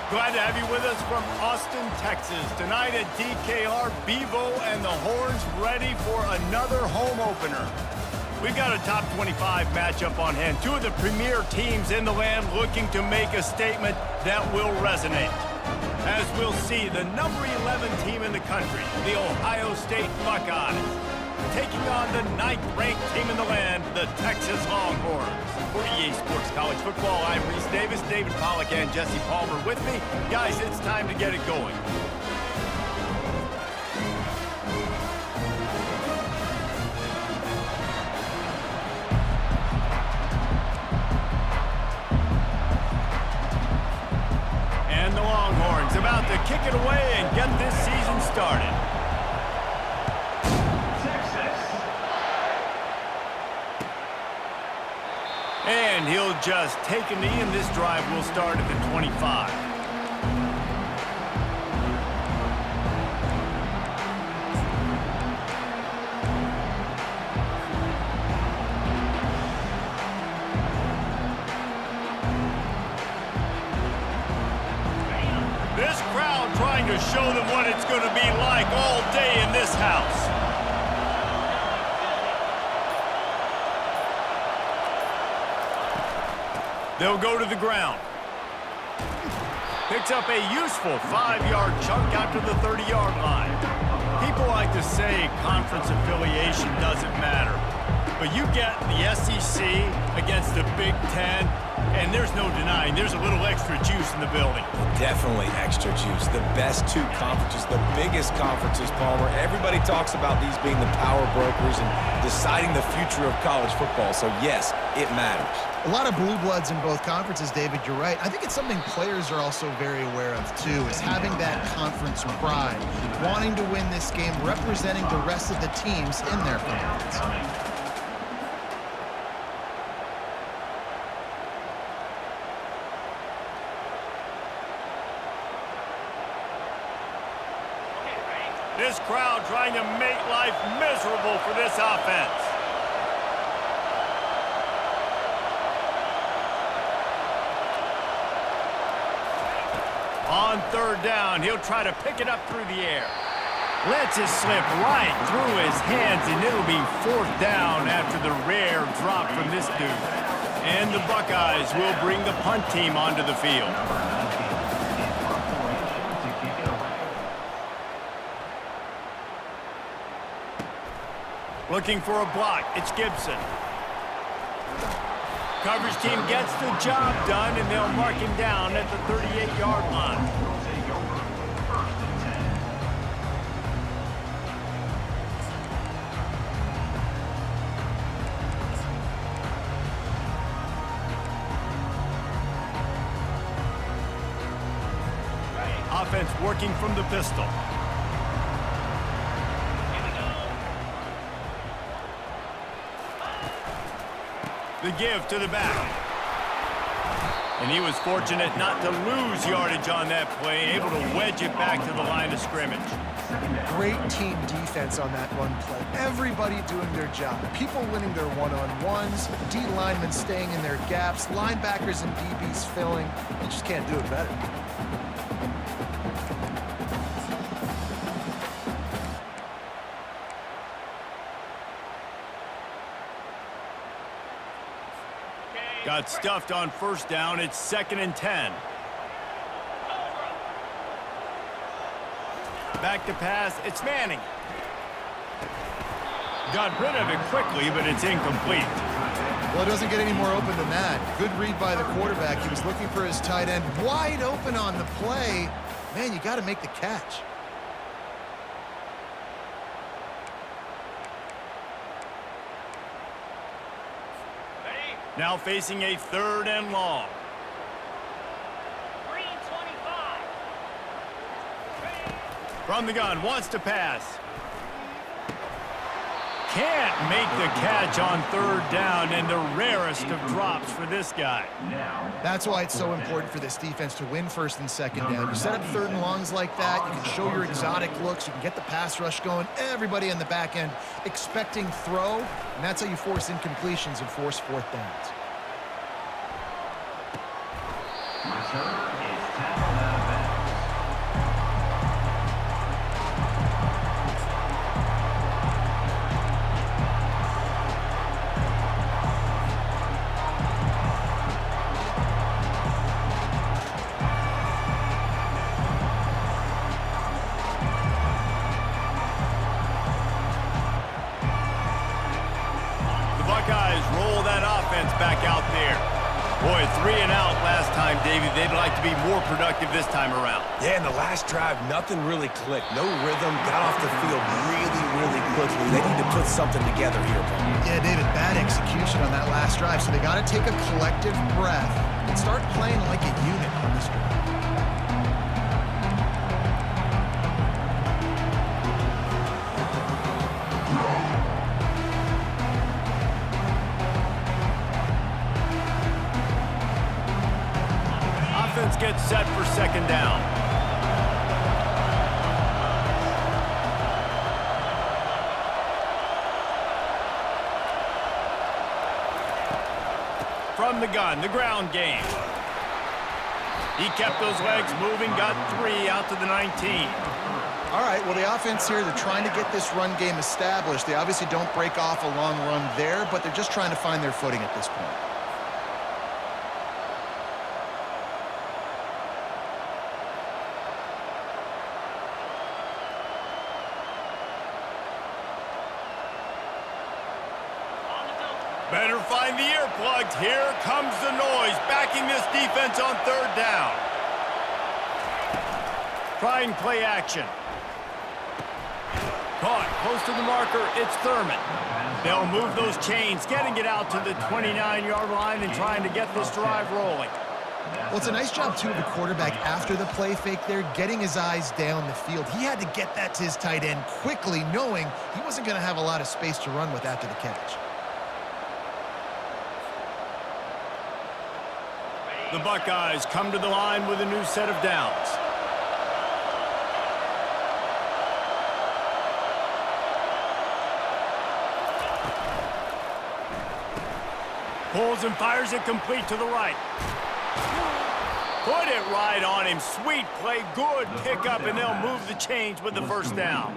Glad to have you with us from Austin, Texas. Tonight at DKR, Bevo and the Horns ready for another home opener. We've got a top 25 matchup on hand. Two of the premier teams in the land looking to make a statement that will resonate. As we'll see, the number 11 team in the country, the Ohio State Buckeyes, taking on the 9th-ranked team in the land, the Texas Longhorns. For EA Sports College Football, I'm Reese Davis, David Pollack, and Jesse Palmer with me. Guys, it's time to get it going. And the Longhorns about to kick it away and get this season started. And he'll just take a knee, and this drive will start at the 25. This crowd trying to show them what it's going to be like all day in this house. They'll go to the ground. Picks up a useful 5-yard chunk out to the 30-yard line. People like to say conference affiliation doesn't matter. But you get the SEC against the Big Ten, and there's no denying there's a little extra juice in the building. Definitely extra juice. The best two conferences, the biggest conferences, Palmer. Everybody talks about these being the power brokers and deciding the future of college football. So, yes, it matters. A lot of blue bloods in both conferences, David, you're right. I think it's something players are also very aware of, too, is having that conference pride, wanting to win this game, representing the rest of the teams in their conference. This crowd trying to make life miserable for this offense. On 3rd down, he'll try to pick it up through the air. Lets it slip right through his hands, and it'll be 4th down after the rare drop from this dude. And the Buckeyes will bring the punt team onto the field. Looking for a block, it's Gibson. Coverage team gets the job done, and they'll mark him down at the 38-yard line. Offense working from the pistol. The give to the back. And he was fortunate not to lose yardage on that play, able to wedge it back to the line of scrimmage. Great team defense on that run play. Everybody doing their job. People winning their one-on-ones, D linemen staying in their gaps, linebackers and DBs filling. You just can't do it better. Got stuffed on 1st down. It's 2nd and 10. Back to pass. It's Manning. Got rid of it quickly, but it's incomplete. Well, it doesn't get any more open than that. Good read by the quarterback. He was looking for his tight end. Wide open on the play. Man, you got to make the catch. Now facing a 3rd and long. From the gun, wants to pass. Can't make the catch on 3rd down, and the rarest of drops for this guy. That's why it's so important for this defense to win 1st and 2nd down. You set up 3rd and longs like that, you can show your exotic looks, you can get the pass rush going, everybody in the back end expecting throw, and that's how you force incompletions and force 4th downs. Back out there. Boy, 3 and out last time, Davey. They'd like to be more productive this time around. Yeah, in the last drive, nothing really clicked. No rhythm, got off the field really quickly. They need to put something together here, Paul. Yeah, David, bad execution on that last drive, so they got to take a collective breath and start playing like a unit on this drive. Gets set for 2nd down. From the gun, the ground game. He kept those legs moving, got 3 out to the 19. All right, well, the offense here, they're trying to get this run game established. They obviously don't break off a long run there, but they're just trying to find their footing at this point. Better find the earplugs. Here comes the noise, backing this defense on 3rd down. Trying play action. Caught close to the marker. It's Thurman. They'll move those chains, getting it out to the 29-yard line and trying to get this drive rolling. Well, it's a nice job, too, of the quarterback after the play fake there, getting his eyes down the field. He had to get that to his tight end quickly, knowing he wasn't going to have a lot of space to run with after the catch. The Buckeyes come to the line with a new set of downs. Pulls and fires it complete to the right. Put it right on him. Sweet play, good pickup, and they'll move the chains with the 1st down.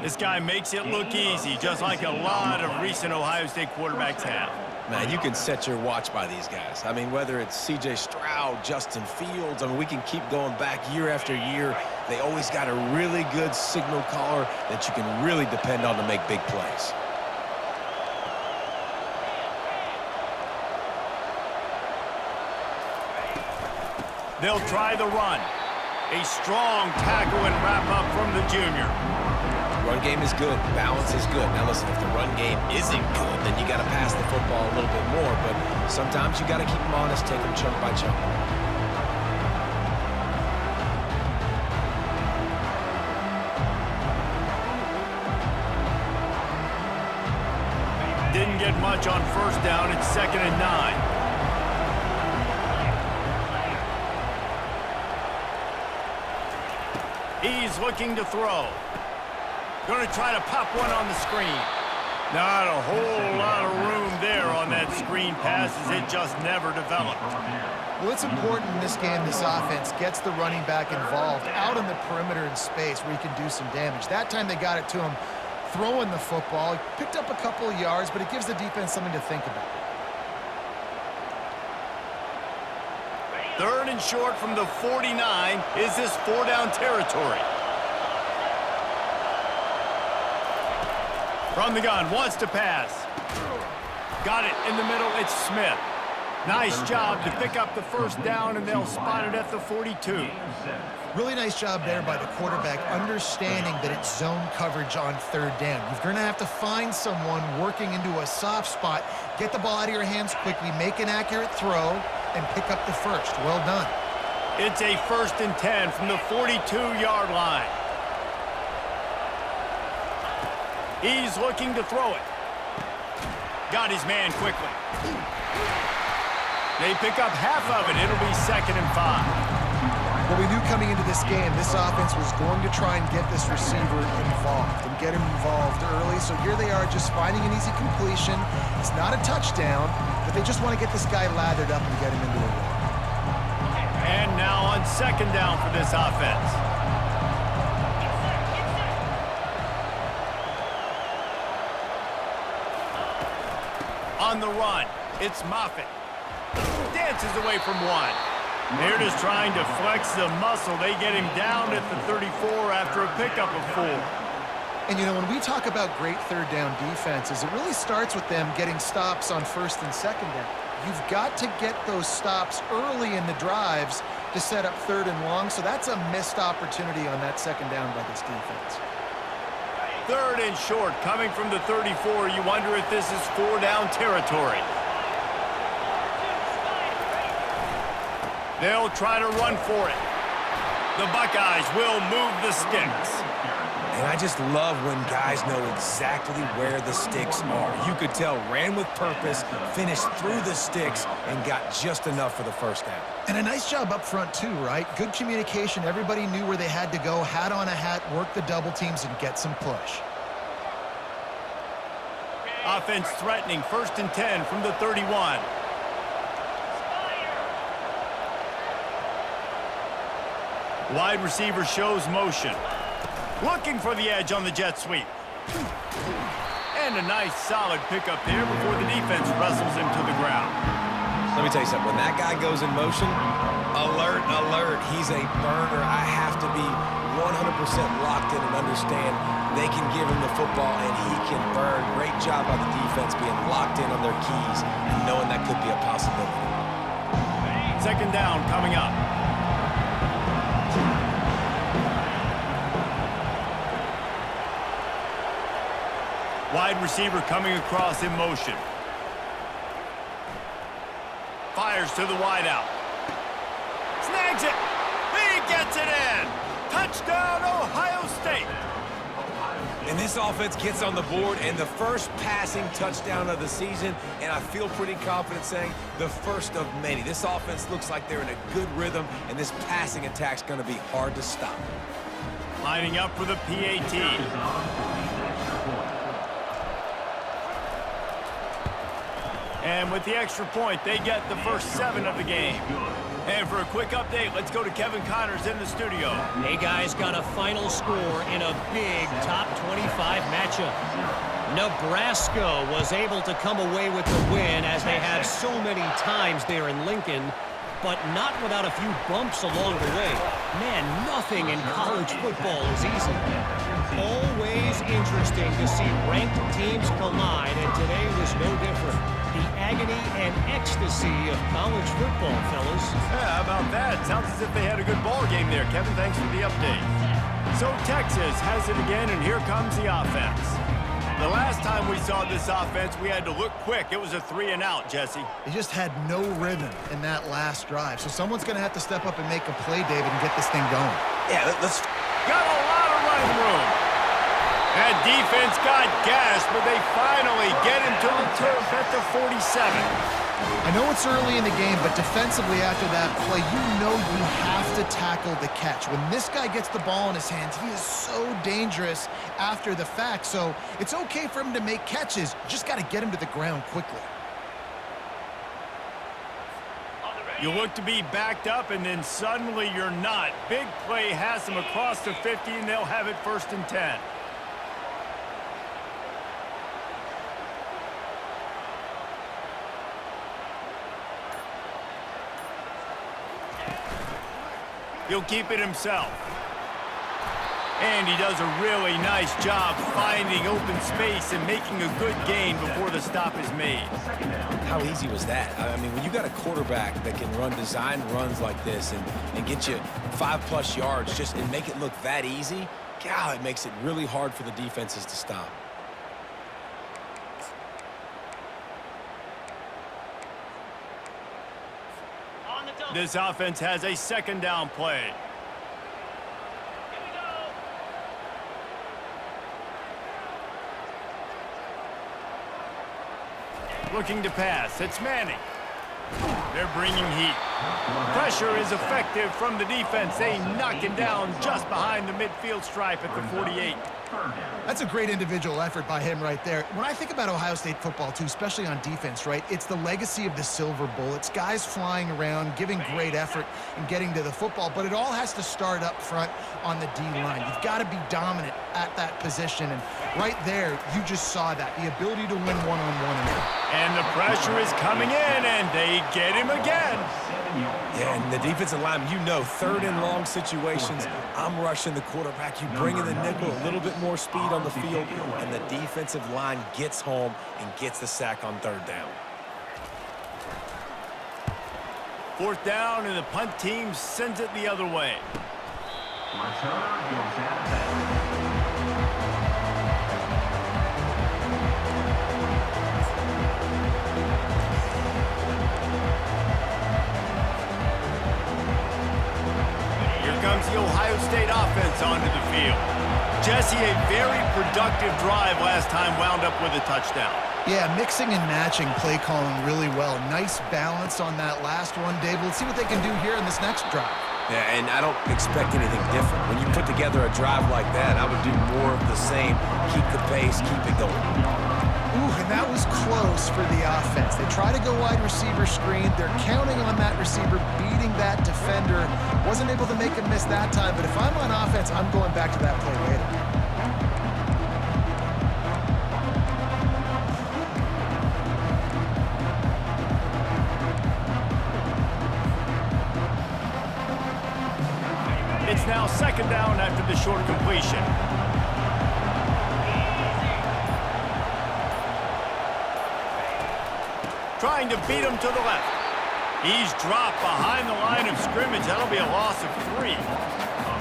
This guy makes it look easy, just like a lot of recent Ohio State quarterbacks have. Man, you can set your watch by these guys. I mean, whether it's C.J. Stroud, Justin Fields, I mean, we can keep going back year after year. They always got a really good signal caller that you can really depend on to make big plays. They'll try the run. A strong tackle and wrap up from the junior. Run game is good. Balance is good. Now, listen, if the run game isn't good, then you got to pass the football a little bit more. But sometimes you got to keep them honest, take them chunk by chunk. Didn't get much on 1st down. It's 2nd and 9. He's looking to throw. Going to try to pop one on the screen. Not a whole lot of room there on that screen pass as it just never developed. Well, it's important in this game this offense gets the running back involved out in the perimeter in space where he can do some damage. That time they got it to him throwing the football. He picked up a couple of yards, but it gives the defense something to think about. 3rd and short from the 49. Is this 4-down territory? From the gun, wants to pass. Got it in the middle, it's Smith. Nice job to pick up the first down, and they'll spot it at the 42. Really nice job there by the quarterback, understanding that it's zone coverage on third down. You're going to have to find someone working into a soft spot, get the ball out of your hands quickly, make an accurate throw, and pick up the first. Well done. It's a 1st and 10 from the 42-yard line. He's looking to throw it. Got his man quickly. They pick up half of it. It'll be 2nd and 5. Well, we knew coming into this game, this offense was going to try and get this receiver involved and get him involved early. So here they are just finding an easy completion. It's not a touchdown, but they just want to get this guy lathered up and get him into a run. And now on 2nd down for this offense. On the run, it's Moffitt. Dances away from one. They're just trying to flex the muscle. They get him down at the 34 after a pickup of 4. And, you know, when we talk about great third down defenses, it really starts with them getting stops on 1st and 2nd down. You've got to get those stops early in the drives to set up 3rd and long, so that's a missed opportunity on that 2nd down by this defense. 3rd and short coming from the 34. You wonder if this is 4-down territory. They'll try to run for it. The Buckeyes will move the sticks. And I just love when guys know exactly where the sticks are. You could tell ran with purpose, finished through the sticks, and got just enough for the first down. And a nice job up front too, right? Good communication. Everybody knew where they had to go, hat on a hat, work the double teams, and get some push. Offense threatening, 1st and 10 from the 31. Wide receiver shows motion. Looking for the edge on the jet sweep. And a nice solid pickup there before the defense wrestles him to the ground. Let me tell you something. When that guy goes in motion, alert, alert. He's a burner. I have to be 100% locked in and understand they can give him the football and he can burn. Great job by the defense being locked in on their keys and knowing that could be a possibility. 2nd down coming up. Wide receiver coming across in motion. Fires to the wideout. Snags it. He gets it in. Touchdown, Ohio State. And this offense gets on the board and the first passing touchdown of the season, and I feel pretty confident saying the first of many. This offense looks like they're in a good rhythm, and this passing attack's going to be hard to stop. Lining up for the PAT. And with the extra point, they get the first 7 of the game. And for a quick update, let's go to Kevin Connors in the studio. Hey, guys, got a final score in a big top 25 matchup. Nebraska was able to come away with the win as they have so many times there in Lincoln, but not without a few bumps along the way. Man, nothing in college football is easy. Always interesting to see ranked teams collide, and today was no different. The agony and ecstasy of college football, fellas. Yeah, how about that? Sounds as if they had a good ball game there. Kevin, thanks for the update. So Texas has it again, and here comes the offense. The last time we saw this offense, we had to look quick. It was a 3-and-out, Jesse. They just had no rhythm in that last drive. So someone's going to have to step up and make a play, David, and get this thing going. Yeah, let's... Got a lot of running room. That defense got gassed, but they finally get him to the turf at the 47. I know it's early in the game, but defensively after that play, you know you have to tackle the catch. When this guy gets the ball in his hands, he is so dangerous after the fact. So it's okay for him to make catches. You just got to get him to the ground quickly. You look to be backed up, and then suddenly you're not. Big play has them across the 50, and they'll have it 1st and 10. He'll keep it himself. And he does a really nice job finding open space and making a good gain before the stop is made. How easy was that? I mean, when you got a quarterback that can run design runs like this and get you 5+ yards just and make it look that easy, God, it makes it really hard for the defenses to stop. This offense has a second down play. Looking to pass. It's Manning. They're bringing heat. Pressure is effective from the defense. They knock him down just behind the midfield stripe at the 48. That's a great individual effort by him right there. When I think about Ohio State football, too, especially on defense, right, it's the legacy of the silver bullets, guys flying around, giving great effort and getting to the football, but it all has to start up front on the D-line. You've got to be dominant at that position, and right there, you just saw that, the ability to win one-on-one. And the pressure is coming in, and they get him again. Yeah, and the defensive line, you know, third and long situations, I'm rushing the quarterback. You bring in the nickel, a little bit more speed on the field, and the defensive line gets home and gets the sack on third down. Fourth down, and the punt team sends it the other way. Comes the Ohio State offense onto the field. Jesse, a very productive drive last time, wound up with a touchdown. Yeah, mixing and matching play calling really well. Nice balance on that last one, Dave. Let's see what they can do here in this next drive. Yeah, and I don't expect anything different. When you put together a drive like that, I would do more of the same. Keep the pace, keep it going. Ooh, and that was close for the offense. They try to go wide receiver screen. They're counting on that receiver beating that defender. Wasn't able to make him miss that time, but if I'm on offense, I'm going back to that play later. It's now second down after the short completion. Trying to beat him to the left. He's dropped behind the line of scrimmage. That'll be a loss of 3.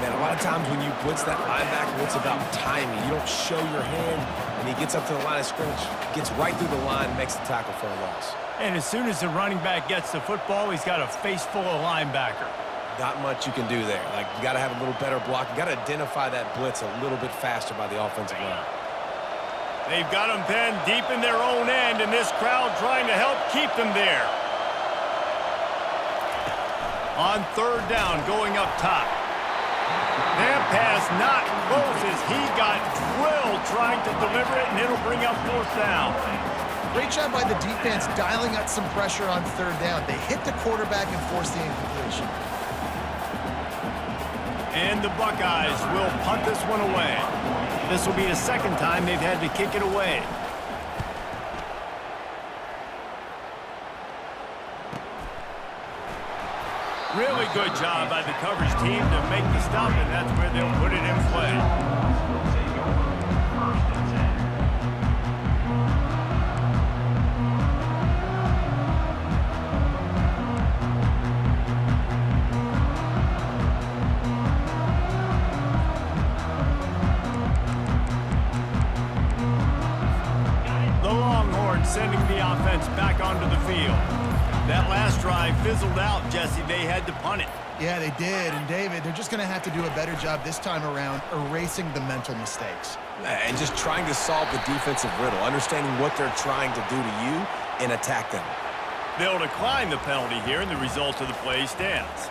Man, a lot of times when you blitz that linebacker, it's about timing. You don't show your hand, and he gets up to the line of scrimmage, gets right through the line, makes the tackle for a loss. And as soon as the running back gets the football, he's got a face full of linebacker. Not much you can do there. Like, you got to have a little better block. You got to identify that blitz a little bit faster by the offensive line. They've got them pinned deep in their own end, and this crowd trying to help keep them there. On third down, going up top. That pass not close as he got drilled trying to deliver it, and it'll bring up fourth down. Great job by the defense dialing up some pressure on third down. They hit the quarterback and forced the incompletion. And the Buckeyes will punt this one away. This will be the second time they've had to kick it away. Really good job by the coverage team to make the stop, and that's where they'll put it in play. Sending the offense back onto the field. That last drive fizzled out, Jesse. They had to punt it. Yeah, they did. And, David, they're just going to have to do a better job this time around erasing the mental mistakes. And just trying to solve the defensive riddle, understanding what they're trying to do to you and attack them. They'll decline the penalty here, and the result of the play stands.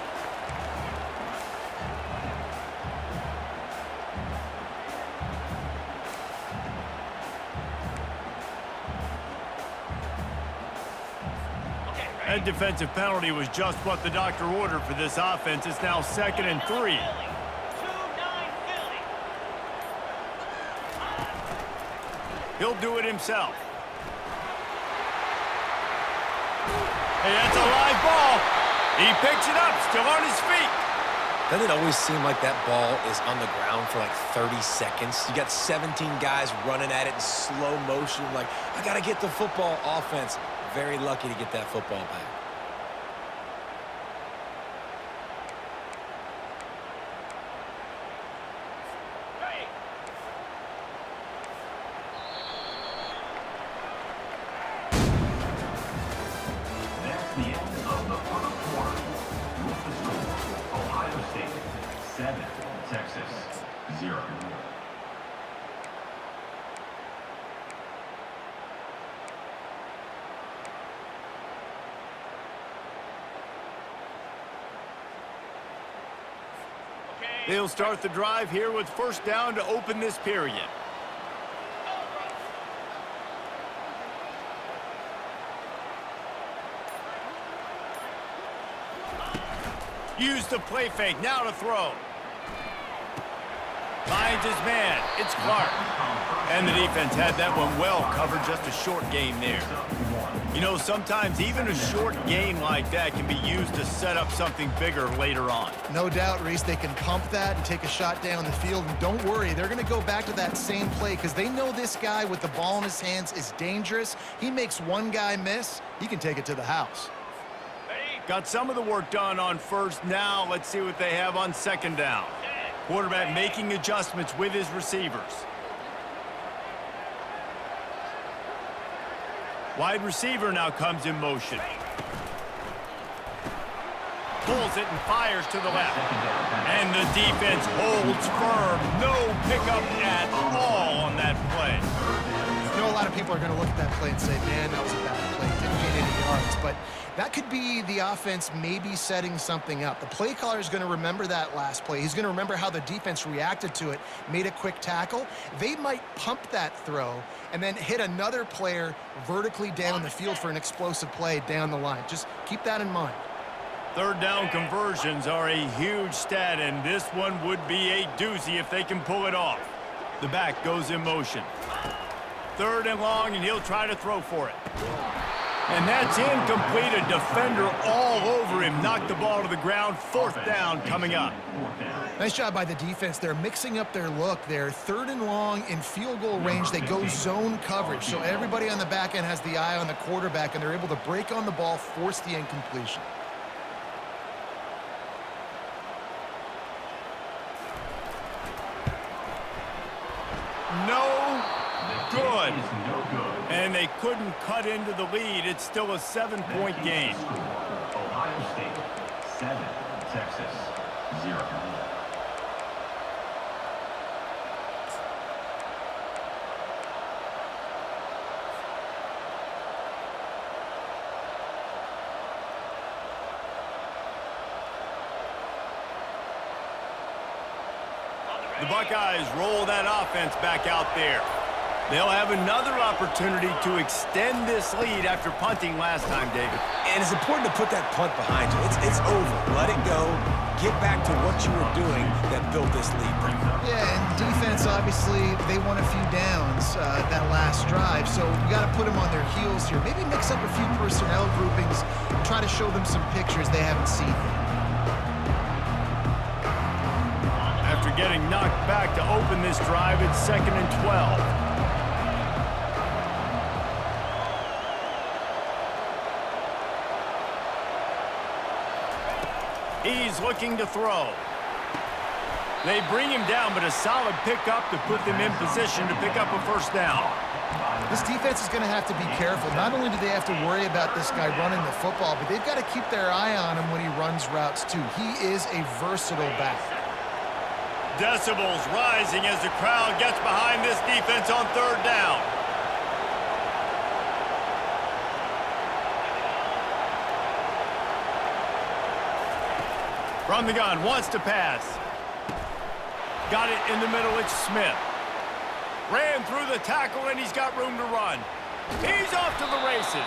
That defensive penalty was just what the doctor ordered for this offense. It's now 2nd and 3. He'll do it himself. Hey, that's a live ball. He picks it up, still on his feet. Doesn't it always seem like that ball is on the ground for like 30 seconds? You got 17 guys running at it in slow motion. Like, I got to get the football. Offense, very lucky to get that football back. That's the end of the first quarter. With the score, Ohio State 7, Texas 0. They'll start the drive here with first down to open this period. Use the play fake, now to throw. Finds his man, it's Clark. And the defense had that one well covered, just a short game there. You know, sometimes even a short game like that can be used to set up something bigger later on. No doubt, Reese, they can pump that and take a shot down the field. And don't worry, they're going to go back to that same play because they know this guy with the ball in his hands is dangerous. He makes one guy miss, he can take it to the house. Got some of the work done on first. Now let's see what they have on second down. Quarterback making adjustments with his receivers. Wide receiver now comes in motion. Pulls it and fires to the left. And the defense holds firm. No pickup at all on that play. You know, a lot of people are going to look at that play and say, man, that was a bad play. Didn't gain any yards. But that could be the offense maybe setting something up. The play caller is going to remember that last play. He's going to remember how the defense reacted to it, made a quick tackle. They might pump that throw and then hit another player vertically down the field for an explosive play down the line. Just keep that in mind. Third down conversions are a huge stat, and this one would be a doozy if they can pull it off. The back goes in motion. Third and long, and he'll try to throw for it. And that's incomplete. A defender all over him. Knocked the ball to the ground. Fourth down coming up. Nice job by the defense. They're mixing up their look. They're third and long in field goal range. They go zone coverage. So everybody on the back end has the eye on the quarterback, and they're able to break on the ball, force the incompletion. No good. And they couldn't cut into the lead. It's still a 7-point game. Ohio State 7, Texas 0. The Buckeyes roll that offense back out there. They'll have another opportunity to extend this lead after punting last time, David. And it's important to put that punt behind you. It's over. Let it go. Get back to what you were doing that built this lead. Yeah, and defense, obviously, they won a few downs that last drive, so you got to put them on their heels here. Maybe mix up a few personnel groupings and try to show them some pictures they haven't seen. After getting knocked back to open this drive, it's 2nd and 12. He's looking to throw. They bring him down, but a solid pickup to put them in position to pick up a first down. This defense is going to have to be careful. Not only do they have to worry about this guy running the football, but they've got to keep their eye on him when he runs routes too. He is a versatile back. Decibels rising as the crowd gets behind this defense on third down. From the gun, wants to pass. Got it in the middle, it's Smith. Ran through the tackle, and he's got room to run. He's off to the races.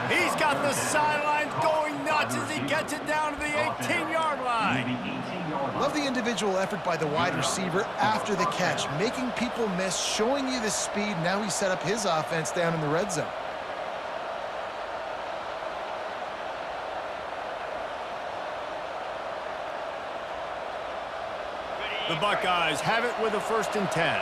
He's got the sidelines going nuts as he gets it down to the 18-yard line. Love the individual effort by the wide receiver after the catch, making people miss, showing you the speed. Now he set up his offense down in the red zone. The Buckeyes have it with a 1st and 10.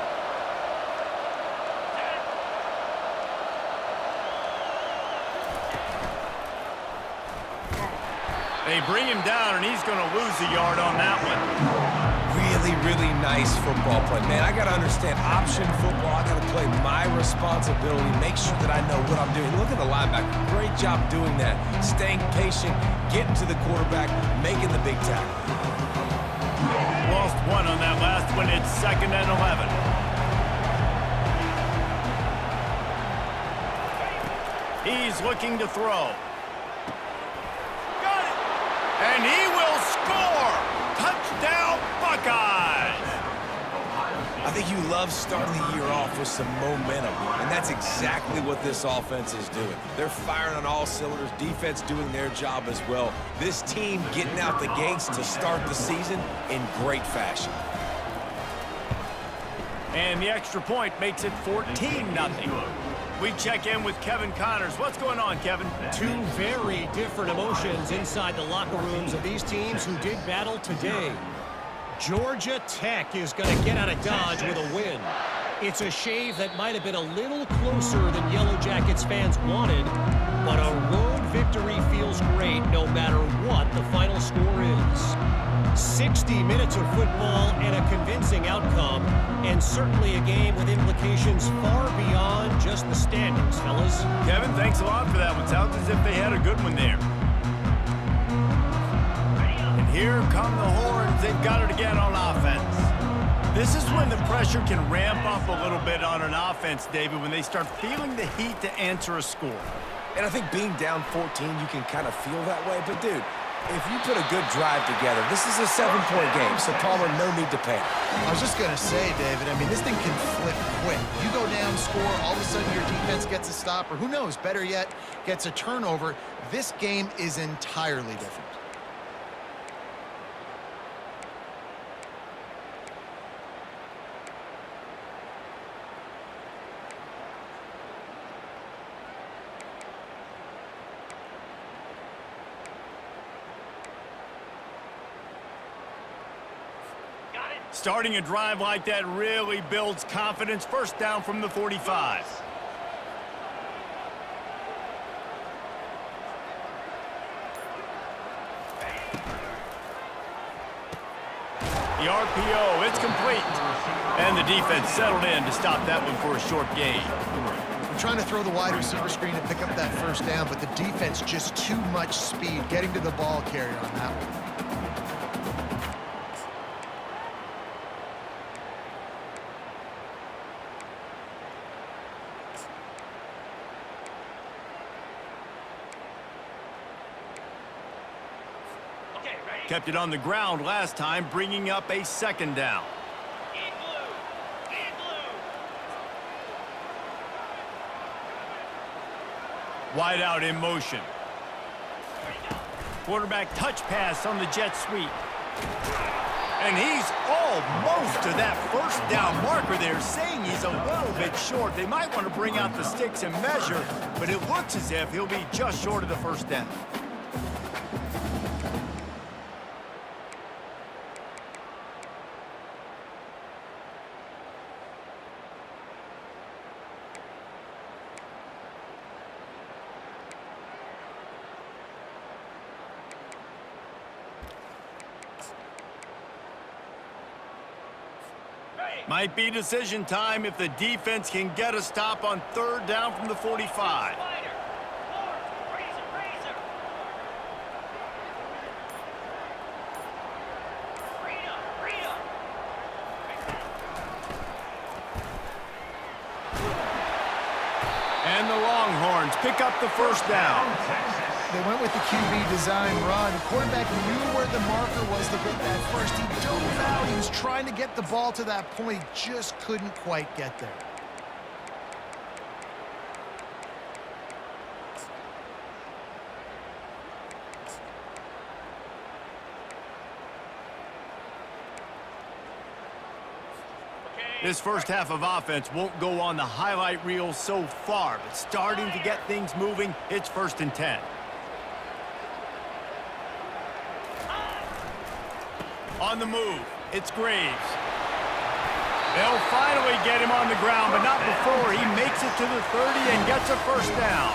They bring him down, and he's going to lose a yard on that one. Really, really nice football play. Man, I got to understand option football. I got to play my responsibility, make sure that I know what I'm doing. Look at the linebacker. Great job doing that. Staying patient, getting to the quarterback, making the big tackle. Lost one on that last one. It's 2nd and 11. He's looking to throw. Got it! And he will score! Touchdown, Buckeyes! I think you love starting the year off with some momentum, and that's exactly what this offense is doing. They're firing on all cylinders, defense doing their job as well. This team getting out the gates to start the season in great fashion. And the extra point makes it 14-0. We check in with Kevin Connors. What's going on, Kevin? Two very different emotions inside the locker rooms of these teams who did battle today. Georgia Tech is going to get out of Dodge with a win. It's a shave that might have been a little closer than Yellow Jackets fans wanted, but a road victory feels great no matter what the final score is. 60 minutes of football and a convincing outcome, and certainly a game with implications far beyond just the standings, fellas. Kevin, thanks a lot for that one. Sounds as if they had a good one there. And here come the Horns. They've got it again on offense. This is when the pressure can ramp up a little bit on an offense, David, when they start feeling the heat to answer a score. And I think being down 14, you can kind of feel that way. But, dude, if you put a good drive together, this is a 7-point game, so Palmer, no need to panic. I was just going to say, David, I mean, this thing can flip quick. You go down, score, all of a sudden your defense gets a stop, or who knows, better yet, gets a turnover. This game is entirely different. Starting a drive like that really builds confidence. 1st down from the 45. The RPO, it's complete. And the defense settled in to stop that one for a short gain. I'm trying to throw the wide receiver screen and pick up that 1st down, but the defense just too much speed getting to the ball carrier on that one. Kept it on the ground last time, bringing up a 2nd down. Wide out in motion. Quarterback touch pass on the jet sweep. And he's almost to that 1st down marker there, saying he's a little bit short. They might want to bring out the sticks and measure, but it looks as if he'll be just short of the 1st down. Might be decision time if the defense can get a stop on 3rd down from the 45. And the Longhorns pick up the 1st down. They went with the QB design run. The quarterback knew where the marker was to get that first. He dove out. He was trying to get the ball to that point. He just couldn't quite get there. This 1st half of offense won't go on the highlight reel so far, but starting to get things moving, it's 1st and 10. On the move, It's Graves. They'll finally get him on the ground, but not before he makes it to the 30 and gets a first down.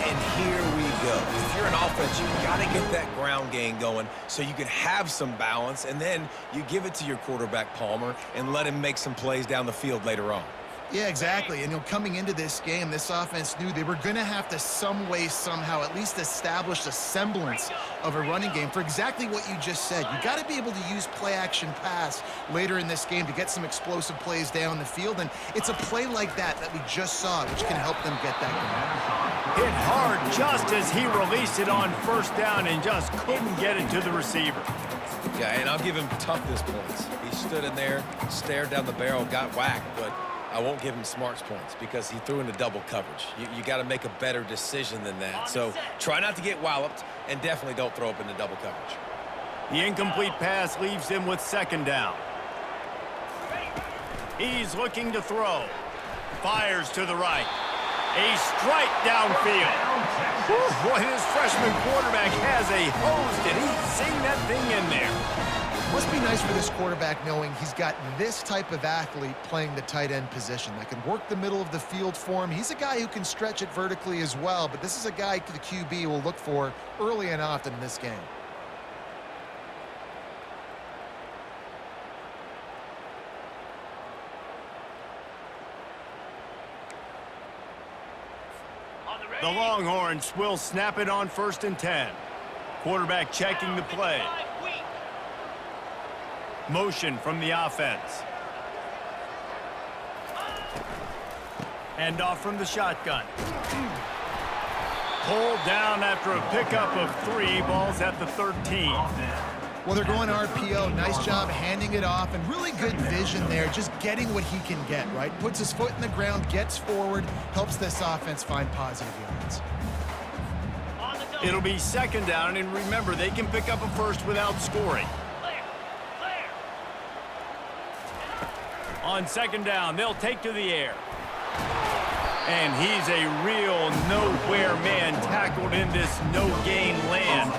And here we go. If you're an offense, you got to get that ground game going so you can have some balance, and then you give it to your quarterback, Palmer, and let him make some plays down the field later on. Yeah, exactly. And coming into this game, this offense knew they were going to have to some way, somehow, at least establish a semblance of a running game for exactly what you just said. You got to be able to use play-action pass later in this game to get some explosive plays down the field, and it's a play like that we just saw, which can help them get that going. Hit hard just as he released it on first down and just couldn't get it to the receiver. Yeah, and I'll give him toughness points. He stood in there, stared down the barrel, got whacked, but I won't give him smarts points because he threw into double coverage. You got to make a better decision than that. So try not to get walloped, and definitely don't throw up into double coverage. The incomplete pass leaves him with second down. He's looking to throw. Fires to the right. A strike downfield. Whew, boy, this freshman quarterback has a hose. Did he sing that thing in there? Must be nice for this quarterback knowing he's got this type of athlete playing the tight end position that can work the middle of the field for him. He's a guy who can stretch it vertically as well, but this is a guy the QB will look for early and often in this game. The Longhorns will snap it on 1st and 10. Quarterback checking the play. Motion from the offense. Hand off from the shotgun. Pulled down after a pickup of 3. Balls at the 13. Well, they're going RPO. Nice job handing it off, and really good vision there, just getting what he can get, right? Puts his foot in the ground, gets forward, helps this offense find positive yards. It'll be 2nd down, and remember, they can pick up a first without scoring. On 2nd down, they'll take to the air. And he's a real nowhere man tackled in this no-gain land.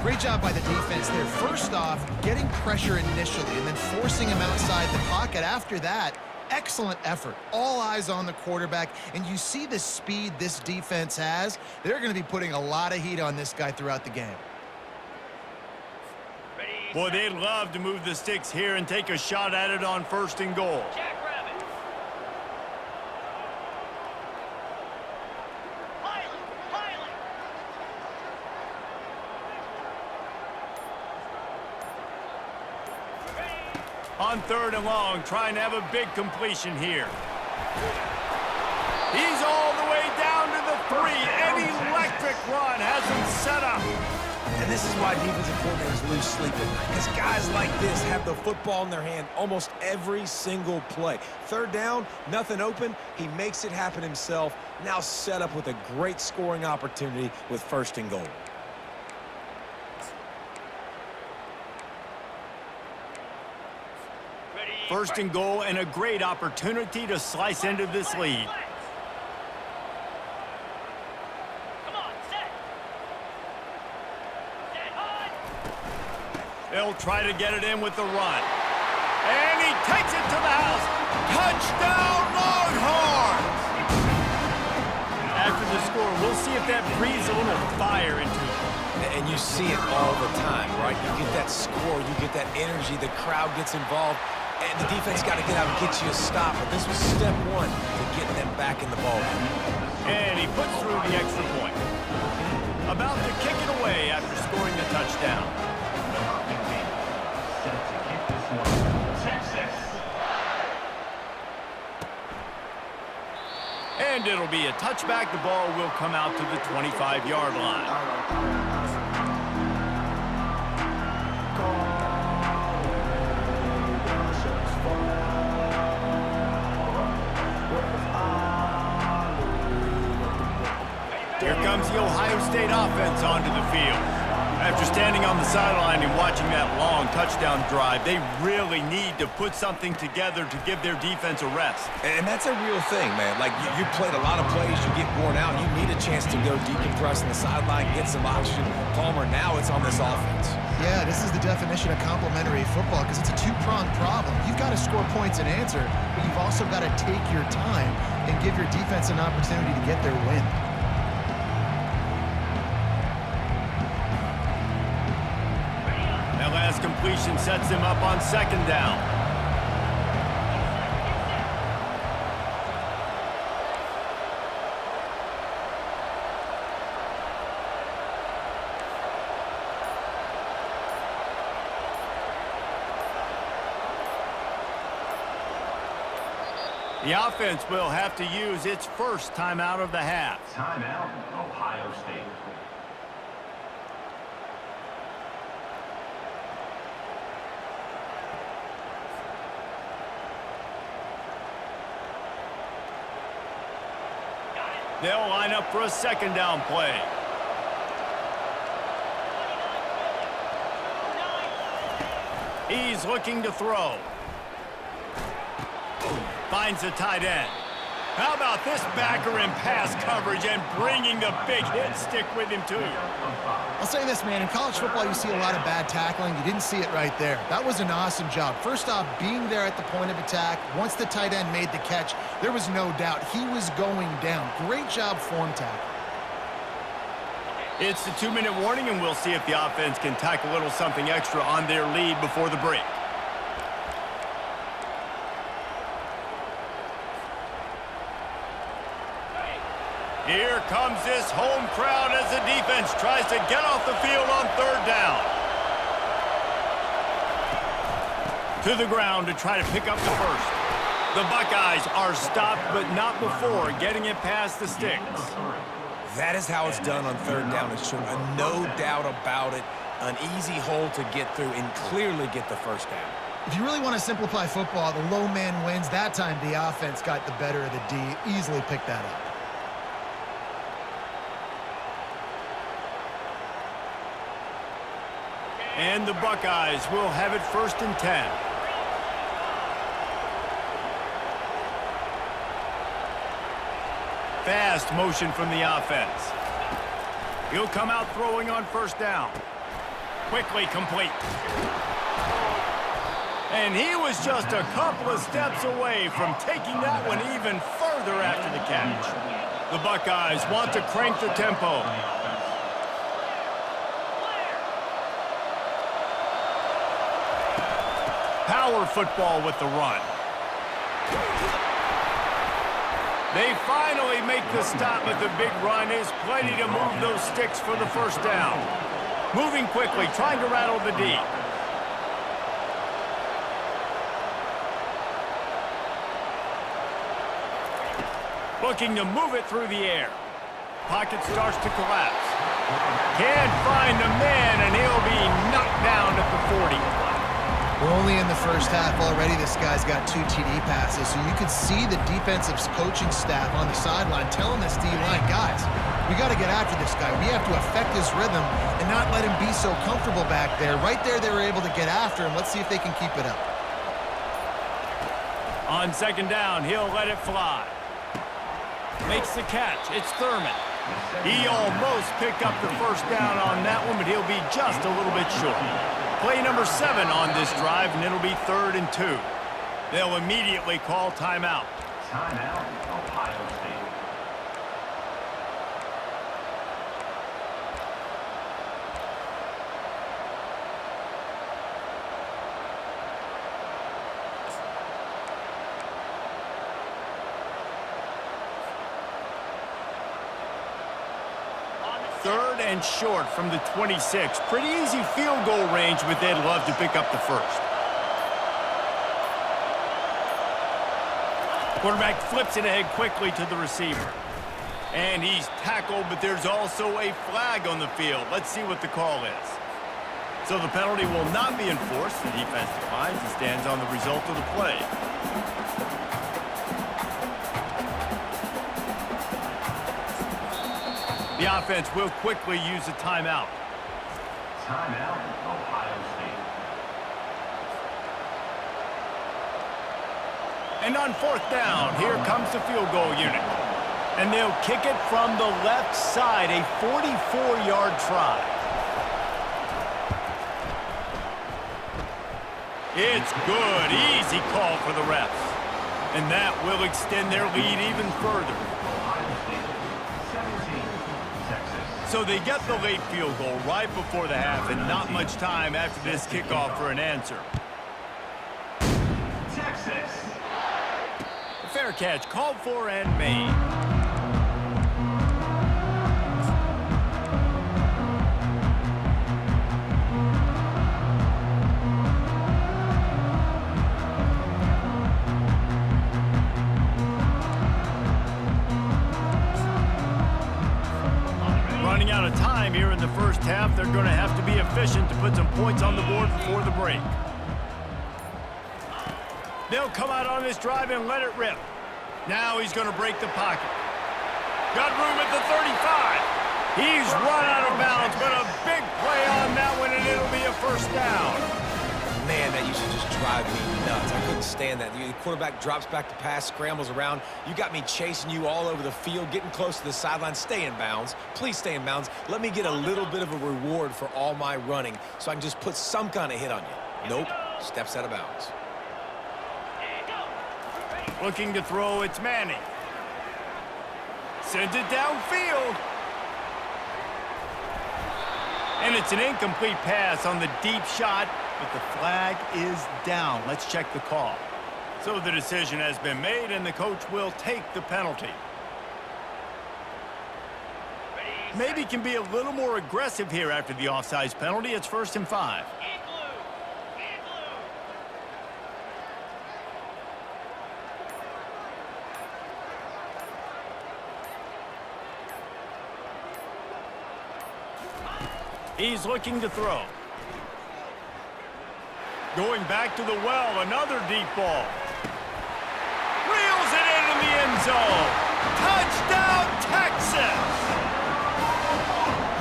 Great job by the defense there. First off, getting pressure initially and then forcing him outside the pocket. After that, excellent effort. All eyes on the quarterback, and you see the speed this defense has. They're going to be putting a lot of heat on this guy throughout the game. Boy, they'd love to move the sticks here and take a shot at it on 1st and goal. On 3rd and long, trying to have a big completion here. He's all the way down to the 3. An electric run has him set up. And this is why defensive coordinators lose sleep at night, because guys like this have the football in their hand almost every single play. 3rd down, nothing open. He makes it happen himself. Now set up with a great scoring opportunity with 1st and goal. First and goal, and a great opportunity to slice into this lead. They'll try to get it in with the run. And he takes it to the house. Touchdown, Longhorns! After the score, we'll see if that breathes a little fire into it. And you see it all the time, right? You get that score, you get that energy, the crowd gets involved, and the defense got to get out and get you a stop. But this was step 1 to getting them back in the ball game. And he puts through the extra point. About to kick it away after scoring the touchdown. Set to kick this one. Texas. And it'll be a touchback. The ball will come out to the 25-yard line. Here comes the Ohio State offense onto the field. After standing on the sideline and watching that long touchdown drive, they really need to put something together to give their defense a rest. And that's a real thing, man. Like, you played a lot of plays, you get worn out, you need a chance to go decompress on the sideline, get some oxygen. Palmer, now it's on this offense. Yeah, this is the definition of complementary football because it's a two-pronged problem. You've got to score points and answer, but you've also got to take your time and give your defense an opportunity to get their win. That last completion sets him up on second down. The offense will have to use its first timeout of the half. Timeout, Ohio State. They'll line up for a second down play. He's looking to throw. Finds the tight end. How about this backer in pass coverage and bringing the big hit stick with him, too? I'll say this, man. In college football, you see a lot of bad tackling. You didn't see it right there. That was an awesome job. First off, being there at the point of attack. Once the tight end made the catch, there was no doubt he was going down. Great job form tackle. It's the 2-minute warning, and we'll see if the offense can tack a little something extra on their lead before the break. Here comes this home crowd as the defense tries to get off the field on third down. To the ground to try to pick up the first. The Buckeyes are stopped, but not before getting it past the sticks. That is how it's done on third down. It's true. No doubt about it. An easy hole to get through and clearly get the first down. If you really want to simplify football, the low man wins. That time, the offense got the better of the D. Easily picked that up. And the Buckeyes will have it 1st and 10. Fast motion from the offense. He'll come out throwing on 1st down. Quickly complete. And he was just a couple of steps away from taking that one even further after the catch. The Buckeyes want to crank the tempo. Power football with the run. They finally make the stop, but the big run is plenty to move those sticks for the 1st down. Moving quickly, trying to rattle the D. Looking to move it through the air. Pocket starts to collapse. Can't find the man, and he'll be knocked down at the 40. We're only in the first half already. This guy's got 2 TD passes, so you could see the defensive coaching staff on the sideline telling this D-line, guys, we got to get after this guy. We have to affect his rhythm and not let him be so comfortable back there. Right there, they were able to get after him. Let's see if they can keep it up. On 2nd down, he'll let it fly. Makes the catch. It's Thurman. He almost picked up the 1st down on that one, but he'll be just a little bit short. Play number 7 on this drive, and it'll be 3rd and 2. They'll immediately call timeout. Timeout, Ohio State. Third and short from the 26. Pretty easy field goal range, but they'd love to pick up the first. Quarterback flips it ahead quickly to the receiver. And he's tackled, but there's also a flag on the field. Let's see what the call is. So the penalty will not be enforced. The defense declines and stands on the result of the play. The offense will quickly use a timeout. Timeout, Ohio State. And on 4th down, here comes the field goal unit. And they'll kick it from the left side, a 44-yard try. It's good. Easy call for the refs. And that will extend their lead even further. Ohio State, 17, Texas. So they get the late field goal right before the half and not much time after this kickoff for an answer. Texas. A fair catch called for and made. Running out of time here in the first half, they're going to have to be efficient to put some points on the board before the break. They'll come out on this drive and let it rip. Now he's going to break the pocket. Got room at the 35. He's run out of bounds, but a big play on that one, and it'll be a first down. Man, that used to just drive me nuts. I couldn't stand that. The quarterback drops back to pass, scrambles around. You got me chasing you all over the field, getting close to the sideline. Stay in bounds. Please stay in bounds. Let me get a little bit of a reward for all my running so I can just put some kind of hit on you. Nope. Steps out of bounds. Looking to throw, it's Manning. Sends it downfield. And it's an incomplete pass on the deep shot, but the flag is down. Let's check the call. So the decision has been made, and the coach will take the penalty. Maybe can be a little more aggressive here after the offsides penalty. It's 1st and 5. He's looking to throw. Going back to the well, another deep ball. Reels it into the end zone. Touchdown, Texas!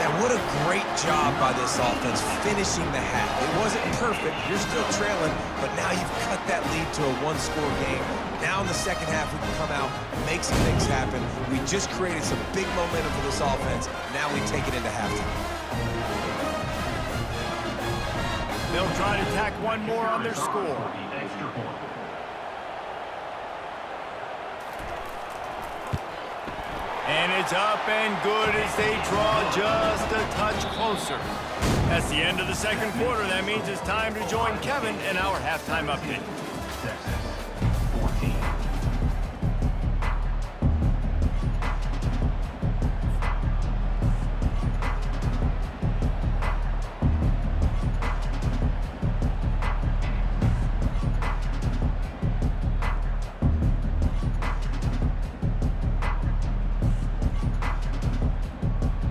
Man, what a great job by this offense finishing the half. It wasn't perfect. You're still trailing, but now you've cut that lead to a one-score game. Now in the second half, we can come out, make some things happen. We just created some big momentum for this offense. Now we take it into halftime. They'll try to tack one more on their score. Extra point. And it's up and good as they draw just a touch closer. That's the end of the second quarter. That means it's time to join Kevin in our halftime update. Texas, 14.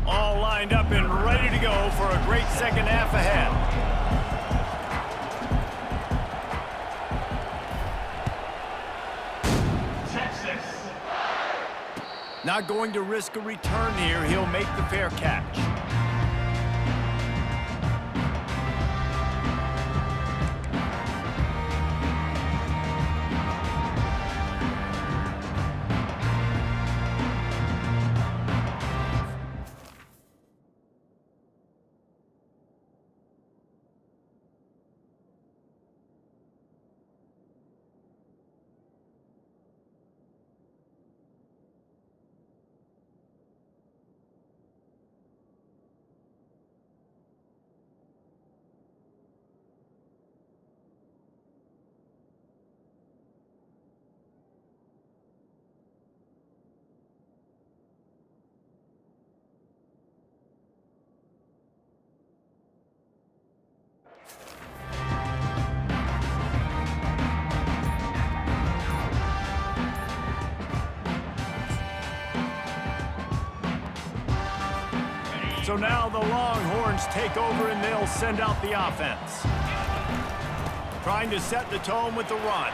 All lined up and ready to go for a great second half ahead. Texas. Not going to risk a return here. He'll make the fair catch. So now the Longhorns take over and they'll send out the offense. Trying to set the tone with the run.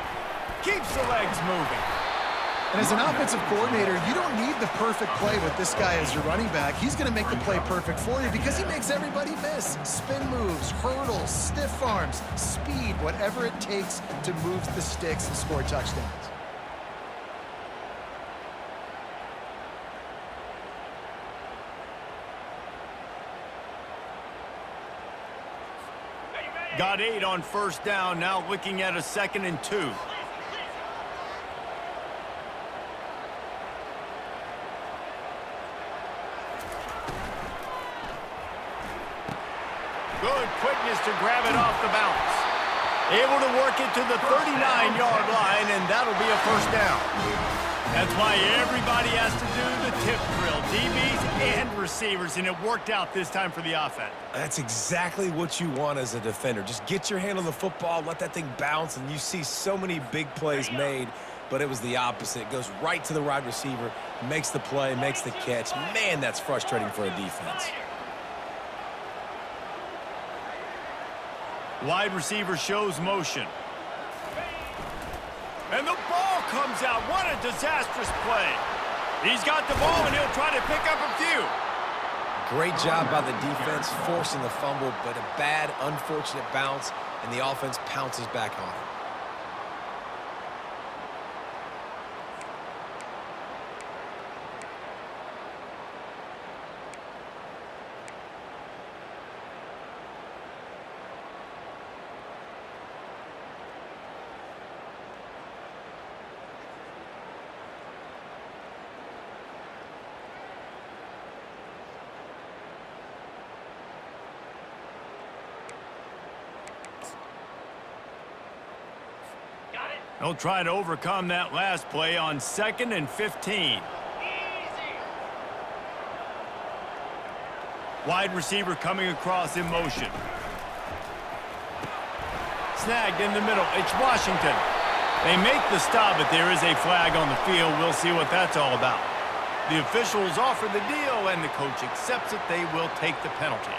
Keeps the legs moving. And as an offensive coordinator, you don't need the perfect play with this guy as your running back. He's going to make the play perfect for you because he makes everybody miss. Spin moves, hurdles, stiff arms, speed, whatever it takes to move the sticks and score touchdowns. Got 8 on first down, now looking at a 2nd and 2. Good quickness to grab it off the bounce. Able to work it to the 39-yard line, and that'll be a first down. That's why everybody has to do the tip drill, DBs and receivers, and it worked out this time for the offense. That's exactly what you want as a defender. Just get your hand on the football, let that thing bounce, and you see so many big plays made, but it was the opposite. It goes right to the wide receiver, makes the play, makes the catch. Man, that's frustrating for a defense. Wide receiver shows motion. And the ball comes out. What a disastrous play. He's got the ball, and he'll try to pick up a few. Great job by the defense forcing the fumble, but a bad, unfortunate bounce, and the offense pounces back on it. They'll try to overcome that last play on 2nd and 15. Wide receiver coming across in motion. Snagged in the middle. It's Washington. They make the stop, but there is a flag on the field. We'll see what that's all about. The officials offer the deal, and the coach accepts it. They will take the penalty.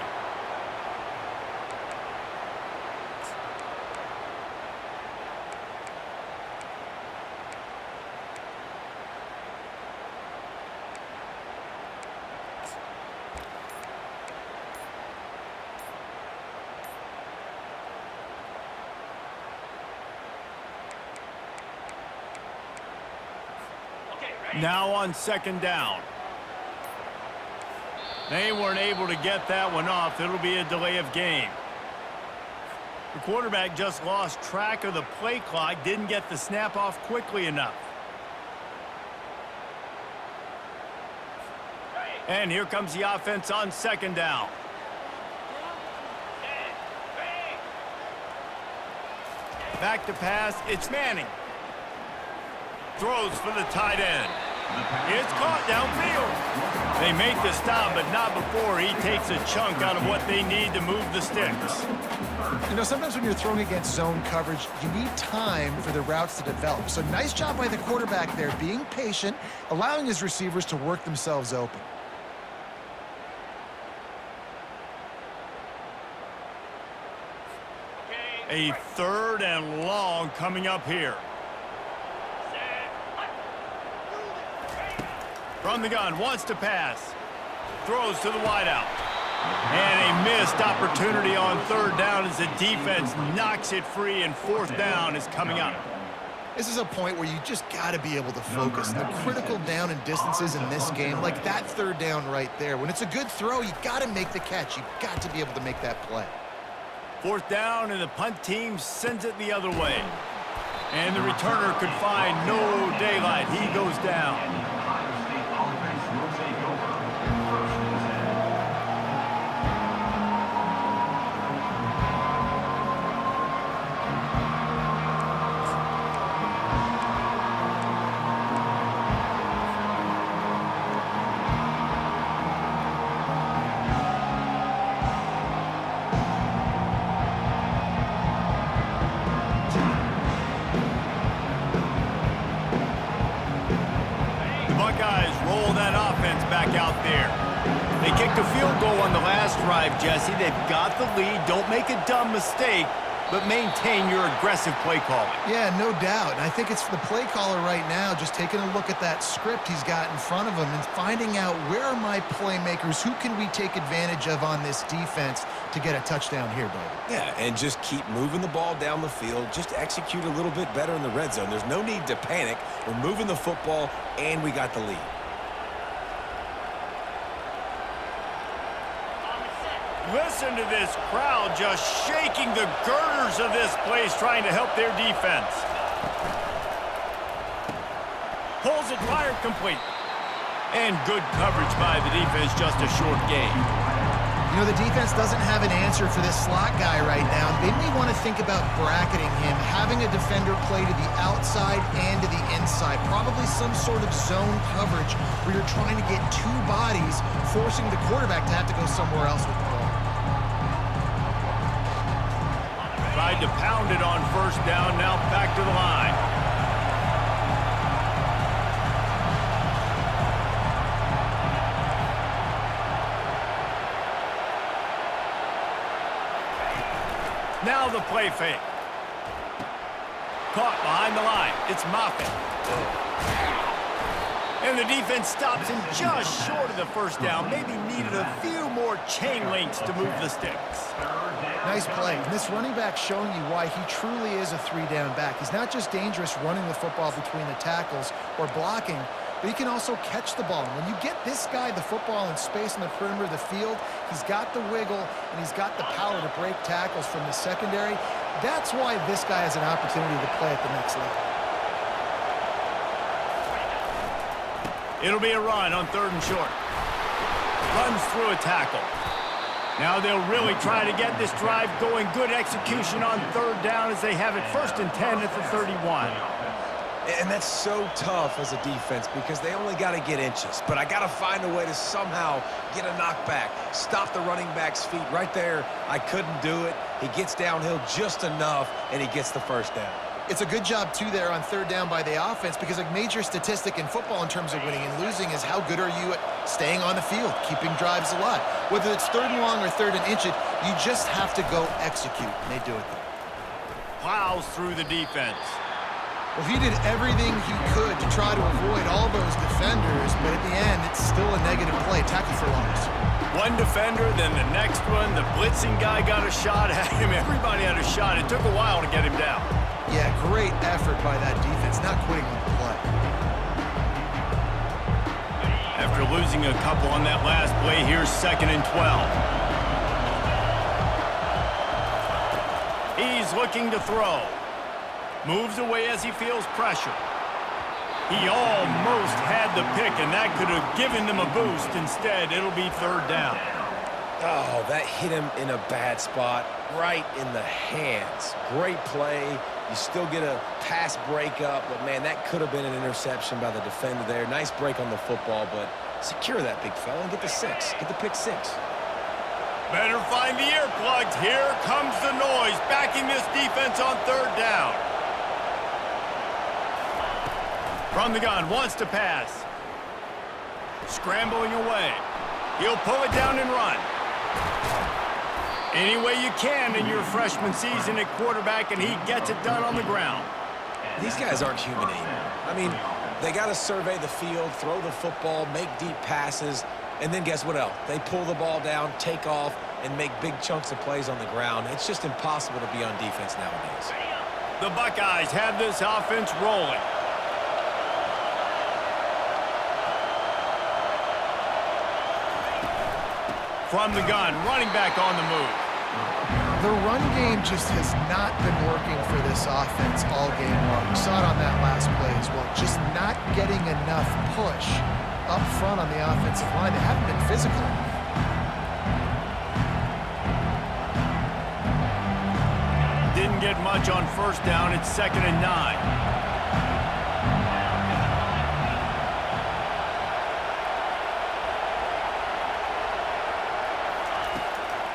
Now on 2nd down. They weren't able to get that one off. It'll be a delay of game. The quarterback just lost track of the play clock, didn't get the snap off quickly enough. And here comes the offense on 2nd down. Back to pass, it's Manning. Throws for the tight end. It's caught downfield. They make the stop, but not before he takes a chunk out of what they need to move the sticks. You know, sometimes when you're throwing against zone coverage, you need time for the routes to develop. So nice job by the quarterback there, being patient, allowing his receivers to work themselves open. A 3rd and long coming up here. From the gun, wants to pass. Throws to the wideout. And a missed opportunity on 3rd down as the defense knocks it free, and 4th down is coming up. This is a point where you just got to be able to focus. The critical down and distances in this game, like that 3rd down right there. When it's a good throw, you got to make the catch. You got to be able to make that play. 4th down, and the punt team sends it the other way. And the returner could find no daylight. He goes down. Kicked a field goal on the last drive, Jesse. They've got the lead. Don't make a dumb mistake. but maintain your aggressive play calling. Yeah, no doubt. And I think it's the play caller right now just taking a look at that script he's got in front of him and finding out where are my playmakers, who can we take advantage of on this defense to get a touchdown here, David. Yeah, and just keep moving the ball down the field. Just execute a little bit better in the red zone. There's no need to panic. We're moving the football, and we got the lead. Listen to this crowd just shaking the girders of this place trying to help their defense. Pulls it, fired complete. And good coverage by the defense, just a short gain. You know, the defense doesn't have an answer for this slot guy right now. They may want to think about bracketing him, having a defender play to the outside and to the inside. Probably some sort of zone coverage where you're trying to get two bodies, forcing the quarterback to have to go somewhere else with the ball. Tried to pound it on first down, now back to the line. Now the play fake. Caught behind the line. It's Moffitt. And the defense stops him just short of the first down. Maybe needed a few more chain links to move the sticks. Nice play. And this running back showing you why he truly is a three-down back. He's not just dangerous running the football between the tackles or blocking, but he can also catch the ball. When you get this guy the football in space on the perimeter of the field, he's got the wiggle and he's got the power to break tackles from the secondary. That's why this guy has an opportunity to play at the next level. It'll be a run on 3rd and short. Runs through a tackle. Now they'll really try to get this drive going. Good execution on 3rd down as they have it 1st and 10 at the 31. And that's so tough as a defense because they only got to get inches. But I got to find a way to somehow get a knockback, stop the running back's feet right there. I couldn't do it. He gets downhill just enough, and he gets the first down. It's a good job, too, there on 3rd down by the offense because a major statistic in football in terms of winning and losing is how good are you at staying on the field, keeping drives alive. Whether it's 3rd and long or 3rd and inch it, you just have to go execute, and they do it there. Plows through the defense. Well, he did everything he could to try to avoid all those defenders, but at the end, it's still a negative play, tackle for loss. One defender, then the next one. The blitzing guy got a shot at him. Everybody had a shot. It took a while to get him down. Yeah, great effort by that defense, not quitting on the play. After losing a couple on that last play, here's 2nd and 12. He's looking to throw. Moves away as he feels pressure. He almost had the pick, and that could have given them a boost. Instead, it'll be 3rd down. Oh, that hit him in a bad spot, right in the hands. Great play. You still get a pass breakup, but, man, that could have been an interception by the defender there. Nice break on the football, but secure that big fella and get the 6. Get the pick 6. Better find the earplugs. Here comes the noise, backing this defense on 3rd down. From the gun, wants to pass. Scrambling away. He'll pull it down and run. Any way you can in your freshman season at quarterback, and he gets it done on the ground. These guys aren't human either. I mean, they got to survey the field, throw the football, make deep passes, and then guess what else? They pull the ball down, take off, and make big chunks of plays on the ground. It's just impossible to be on defense nowadays. The Buckeyes have this offense rolling. From the gun, running back on the move. The run game just has not been working for this offense all game long. We saw it on that last play as well. Just not getting enough push up front on the offensive line. They haven't been physical enough. Didn't get much on 1st down. It's 2nd and 9.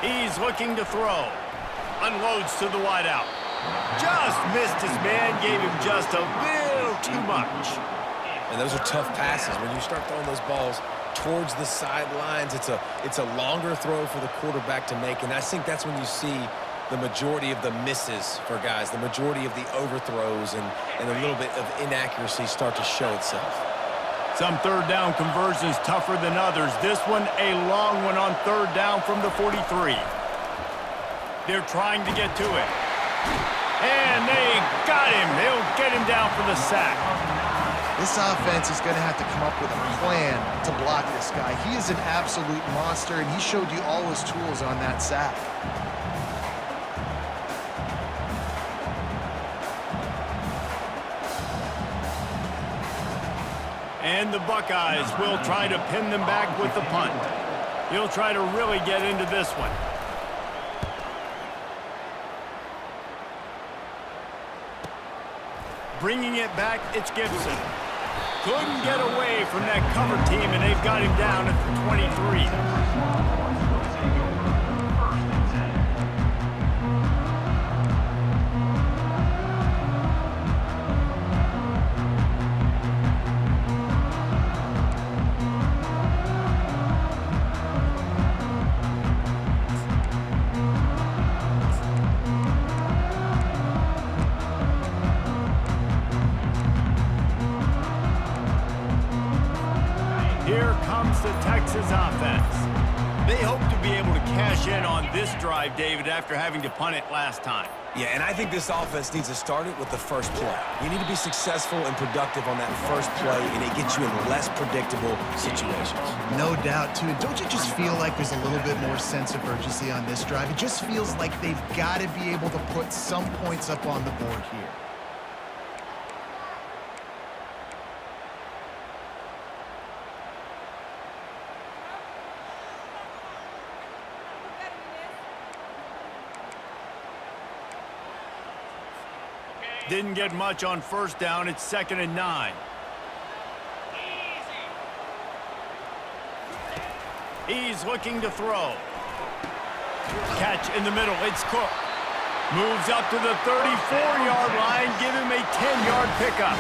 He's looking to throw. Unloads to the wideout. Just missed his man. Gave him just a little too much. And those are tough passes. When you start throwing those balls towards the sidelines, it's a longer throw for the quarterback to make. And I think that's when you see the majority of the misses for guys, the majority of the overthrows, and a little bit of inaccuracy start to show itself. Some third down conversions tougher than others. This one, a long one on third down from the 43. They're trying to get to it. And they got him. They'll get him down for the sack. This offense is going to have to come up with a plan to block this guy. He is an absolute monster, and he showed you all his tools on that sack. And the Buckeyes will try to pin them back with the punt. He'll try to really get into this one. Bringing it back, it's Gibson. Couldn't get away from that cover team, and they've got him down at the 23. Here comes the Texas offense. They hope to be able to cash in on this drive, David, after having to punt it last time. Yeah, and I think this offense needs to start it with the first play. You need to be successful and productive on that first play, and it gets you in less predictable situations. No doubt, too. Don't you just feel like there's a little bit more sense of urgency on this drive? It just feels like they've got to be able to put some points up on the board here. Didn't get much on first down. It's 2nd and 9. He's looking to throw. Catch in the middle. It's Cook. Moves up to the 34-yard line. Give him a 10-yard pickup.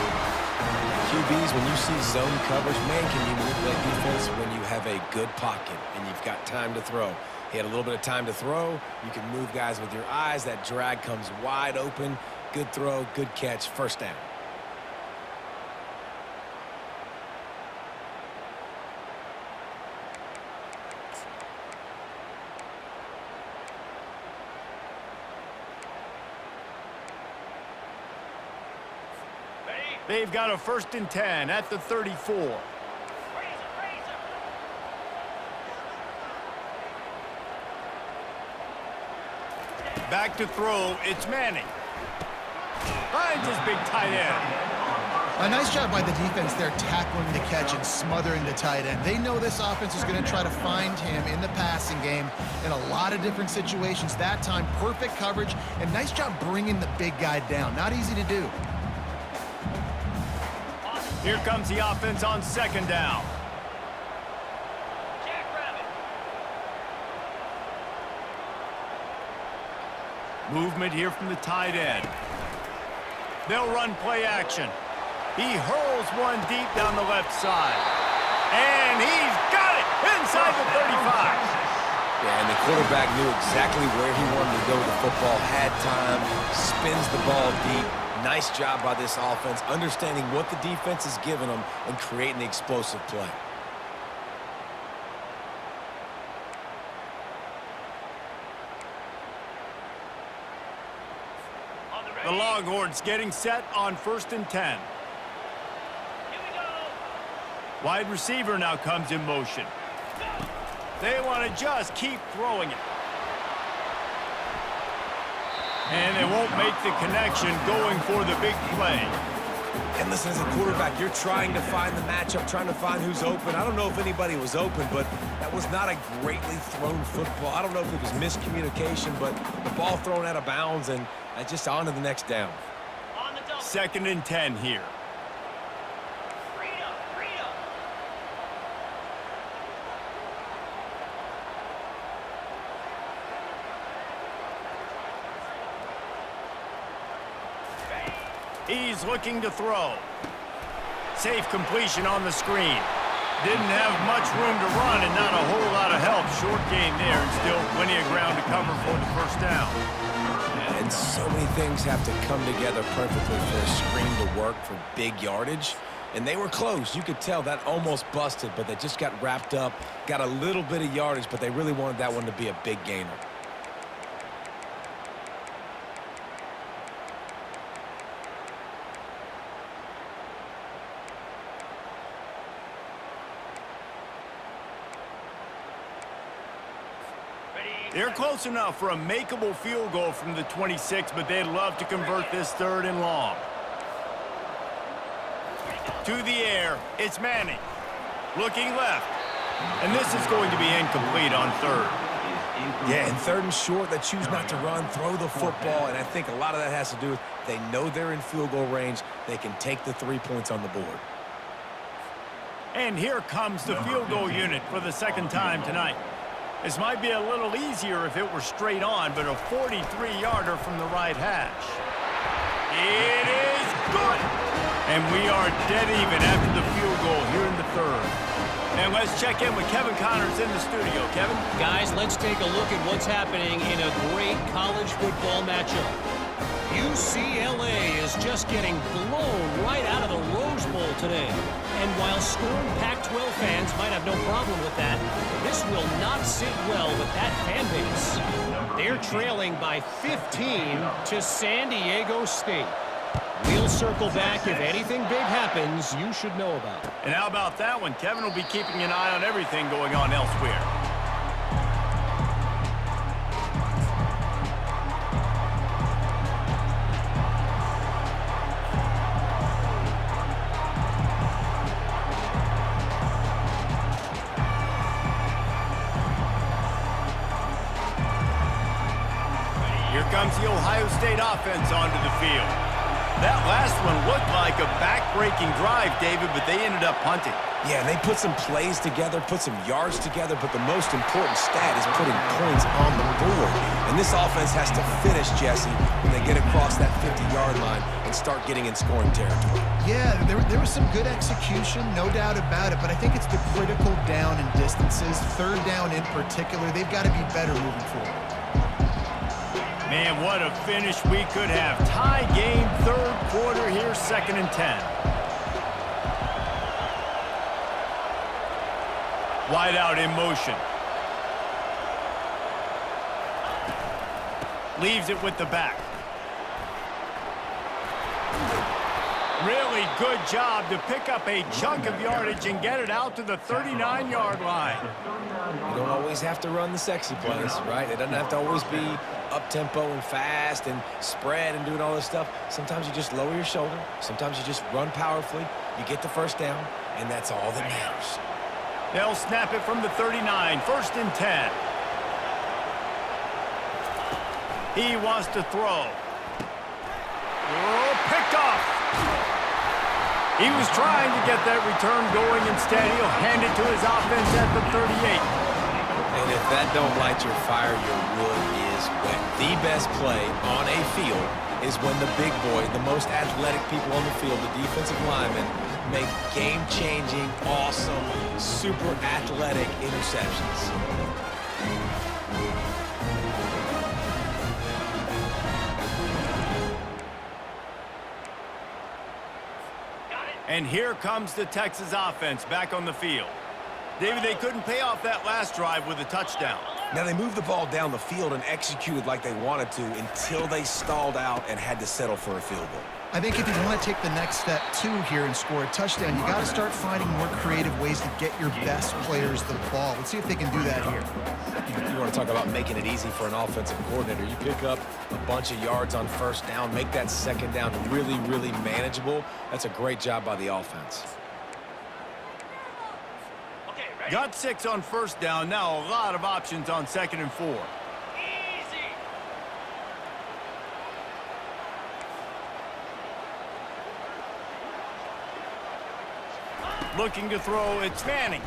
QBs, when you see zone coverage, man, can you manipulate defense when you have a good pocket and you've got time to throw. He had a little bit of time to throw. You can move guys with your eyes. That drag comes wide open. Good throw, good catch, first down. They've got a 1st and 10 at the 34. Back to throw, it's Manning. Finds his big tight end. A nice job by the defense there tackling the catch and smothering the tight end. They know this offense is going to try to find him in the passing game in a lot of different situations. That time, perfect coverage, and nice job bringing the big guy down. Not easy to do. Here comes the offense on 2nd down. Movement here from the tight end. They'll run play action. He hurls one deep down the left side. And he's got it inside the 35. Yeah, and the quarterback knew exactly where he wanted to go with the football, had time, spins the ball deep. Nice job by this offense, understanding what the defense is giving them and creating the explosive play. The Longhorns getting set on 1st and 10. Wide receiver now comes in motion. They want to just keep throwing it. And they won't make the connection going for the big play. And listen, as a quarterback, you're trying to find the matchup, trying to find who's open. I don't know if anybody was open, but that was not a greatly thrown football. I don't know if it was miscommunication, but the ball thrown out of bounds and just on to the next down. 2nd and 10 here. He's looking to throw. Safe completion on the screen. Didn't have much room to run and not a whole lot of help. Short gain there and still plenty of ground to cover for the first down. And so many things have to come together perfectly for a screen to work for big yardage. And they were close. You could tell that almost busted, but they just got wrapped up, got a little bit of yardage, but they really wanted that one to be a big gainer. They're close enough for a makeable field goal from the 26, but they'd love to convert this 3rd and long. To the air, it's Manning. Looking left. And this is going to be incomplete on 3rd. Yeah, and 3rd and short, they choose not to run, throw the football, and I think a lot of that has to do with they know they're in field goal range. They can take the 3 points on the board. And here comes the field goal unit for the 2nd time tonight. This might be a little easier if it were straight on, but a 43-yarder from the right hash. It is good! And we are dead even after the field goal here in the 3rd. And let's check in with Kevin Connors in the studio. Kevin? Guys, let's take a look at what's happening in a great college football matchup. UCLA is just getting blown right out of the Rose Bowl today. And while scorned Pac-12 fans might have no problem with that, this will not sit well with that fan base. They're trailing by 15 to San Diego State. We'll circle back if anything big happens you should know about. And how about that one? Kevin will be keeping an eye on everything going on elsewhere. Here comes the Ohio State offense onto the field. That last one looked like a back-breaking drive, David, but they ended up punting. Yeah, they put some plays together, put some yards together, but the most important stat is putting points on the board. And this offense has to finish, Jesse, when they get across that 50-yard line and start getting in scoring territory. Yeah, there was some good execution, no doubt about it, but I think it's the critical down and distances, 3rd down in particular. They've got to be better moving forward. Man, what a finish we could have. Tie game, 3rd quarter here, 2nd and 10. Wide out in motion. Leaves it with the back. Really good job to pick up a chunk of yardage and get it out to the 39-yard line. You don't always have to run the sexy plays, right? It doesn't have to always be up-tempo and fast and spread and doing all this stuff. Sometimes you just lower your shoulder. Sometimes you just run powerfully. You get the 1st down, and that's all that matters. They'll snap it from the 39, 1st and 10. He wants to throw. Oh, picked off. He was trying to get that return going. Instead, he'll hand it to his offense at the 38. And if that don't light your fire, your wood is wet. The best play on a field is when the big boy, the most athletic people on the field, the defensive linemen, make game-changing, awesome, super athletic interceptions. And here comes the Texas offense back on the field. David, they couldn't pay off that last drive with a touchdown. Now, they moved the ball down the field and executed like they wanted to until they stalled out and had to settle for a field goal. I think if you want to take the next step, too, here and score a touchdown, you got to start finding more creative ways to get your best players the ball. Let's see if they can do that here. You want to talk about making it easy for an offensive coordinator. You pick up a bunch of yards on 1st down, make that 2nd down really, really manageable. That's a great job by the offense. Got 6 on 1st down. Now a lot of options on 2nd and 4. Looking to throw, it's Manning.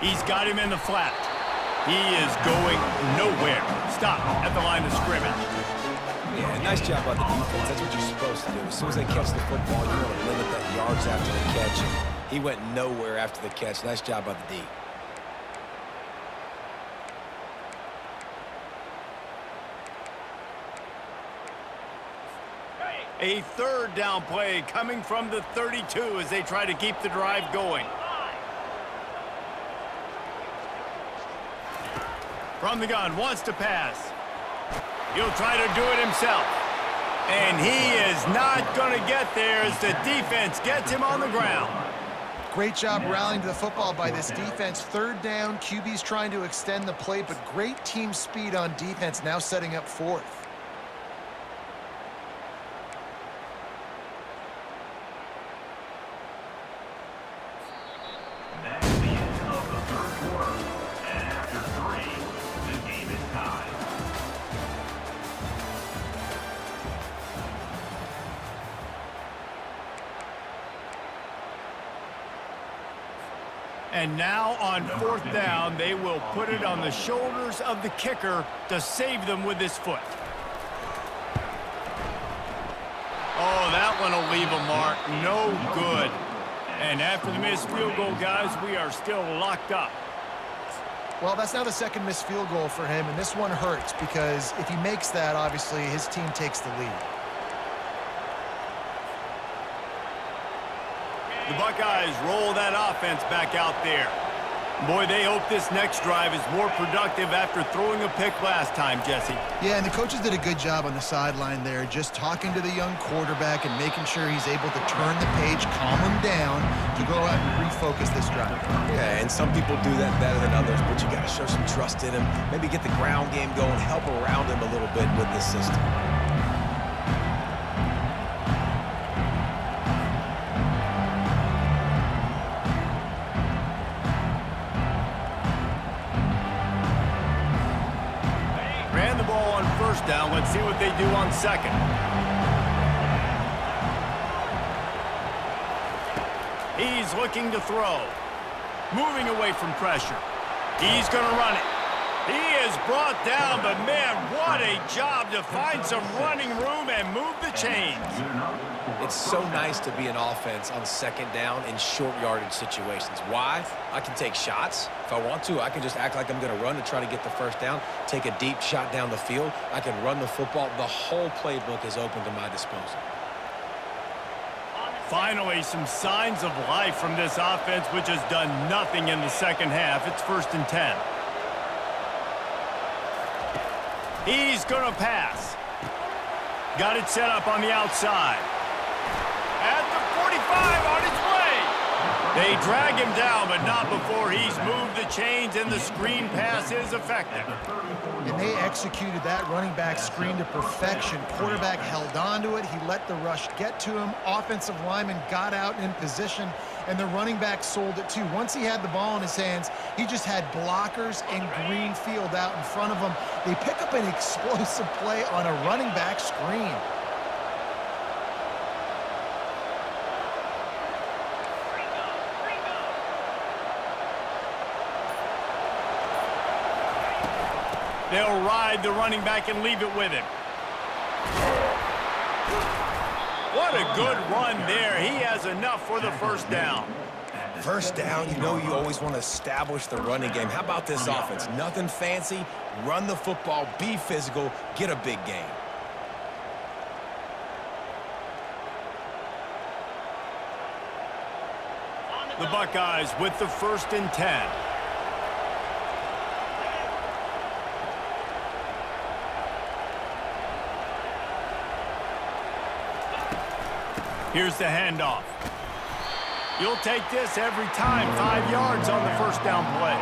He's got him in the flat. He is going nowhere. Stop at the line of scrimmage. Yeah, nice job by the defense. That's what you're supposed to do. As soon as they catch the football, you want to limit that yards after the catch. He went nowhere after the catch. Nice job by the D. A third down play coming from the 32 as they try to keep the drive going. From the gun, wants to pass. He'll try to do it himself. And he is not going to get there as the defense gets him on the ground. Great job rallying to the football by this defense. Third down, QB's trying to extend the play, but great team speed on defense, now setting up fourth. That's the end of the third quarter. And after 3, the game is tied. And now on fourth down, they will put it on the shoulders of the kicker to save them with his foot. Oh, that one will leave a mark. No good. And after the missed field goal, guys, we are still locked up. Well, that's now the second missed field goal for him, and this one hurts because if he makes that, obviously, his team takes the lead. The Buckeyes roll that offense back out there. Boy, they hope this next drive is more productive after throwing a pick last time, Jesse. Yeah, and the coaches did a good job on the sideline there, just talking to the young quarterback and making sure he's able to turn the page, calm him down to go out and refocus this drive. Yeah, and some people do that better than others, but you got to show some trust in him. Maybe get the ground game going, help around him a little bit with this system. Ran the ball on first down. Let's see what they do on second. He's looking to throw. Moving away from pressure. He's going to run it. He is brought down, but man, what a job to find some running room and move the chains. It's so nice to be an offense on second down in short yardage situations. Why? I can take shots. If I want to, I can just act like I'm going to run to try to get the first down, take a deep shot down the field. I can run the football. The whole playbook is open to my disposal. Finally, some signs of life from this offense, which has done nothing in the second half. It's 1st and 10. He's going to pass. Got it set up on the outside. At the 45, on his way. They drag him down, but not before he's moved the chains, and the screen pass is effective. And they executed that running back screen to perfection. Quarterback held on to it. He let the rush get to him. Offensive lineman got out in position, and the running back sold it too. Once he had the ball in his hands, he just had blockers and green field out in front of him. They pick up an explosive play on a running back screen. They'll ride the running back and leave it with him. What a good run there. He has enough for the first down. First down, you know you always want to establish the running game. How about this offense? Nothing fancy. Run the football, be physical, get a big gain. The Buckeyes with the 1st and 10. Here's the handoff. You'll take this every time. 5 yards on the first down play.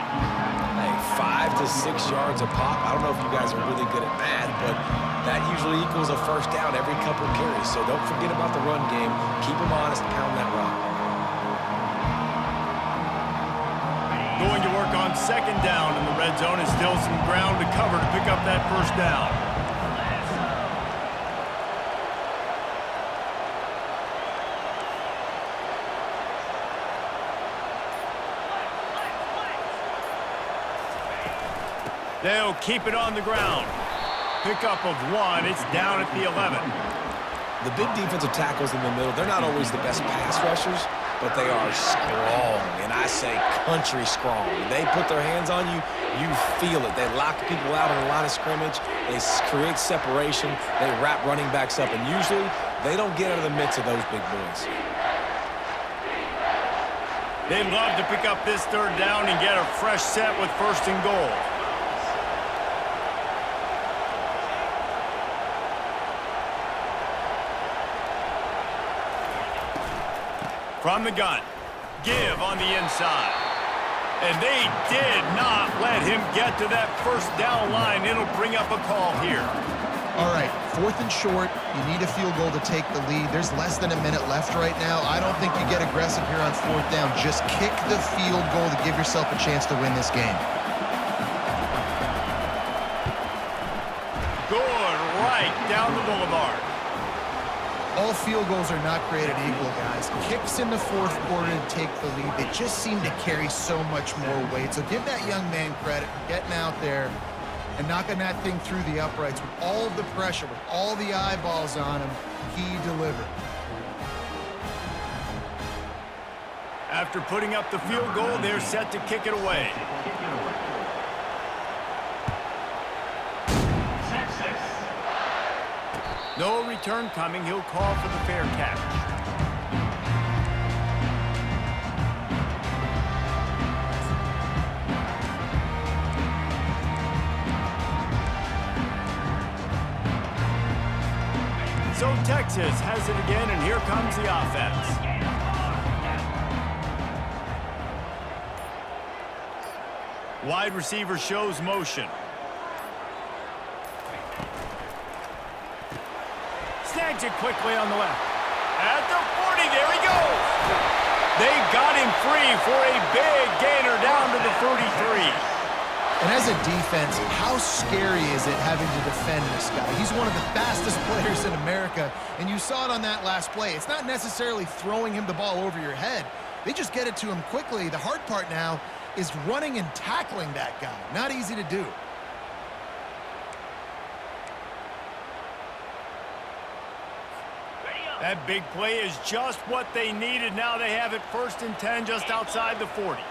Hey, 5 to 6 yards a pop. I don't know if you guys are really good at math, but that usually equals a first down every couple carries. So don't forget about the run game. Keep them honest, pound that rock. Going to work on second down in the red zone, is still some ground to cover to pick up that first down. They'll keep it on the ground. Pickup of 1. It's down at the 11. The big defensive tackles in the middle, they're not always the best pass rushers, but they are strong, and I say country strong. They put their hands on you, you feel it. They lock people out on the line of scrimmage. They create separation. They wrap running backs up, and usually they don't get out of the midst of those big boys. They'd love to pick up this third down and get a fresh set with 1st and goal. From the gun, give on the inside. And they did not let him get to that 1st down line. It'll bring up a call here. All right, 4th and short. You need a field goal to take the lead. There's less than a minute left right now. I don't think you get aggressive here on 4th down. Just kick the field goal to give yourself a chance to win this game. Good, right down the boulevard. All field goals are not created equal, guys. Kicks in the 4th quarter to take the lead. They just seem to carry so much more weight. So give that young man credit for getting out there and knocking that thing through the uprights with all of the pressure, with all the eyeballs on him. He delivered. After putting up the field goal, they're set to kick it away. No return coming. He'll call for the fair catch. So Texas has it again, and here comes the offense. Wide receiver shows motion. Snags it quickly on the left. At the 40, there he goes. They got him free for a big gainer down to the 33. And as a defense, how scary is it having to defend this guy? He's one of the fastest players in America, and you saw it on that last play. It's not necessarily throwing him the ball over your head. They just get it to him quickly. The hard part now is running and tackling that guy. Not easy to do. That big play is just what they needed. Now they have it 1st and 10 just outside the 40.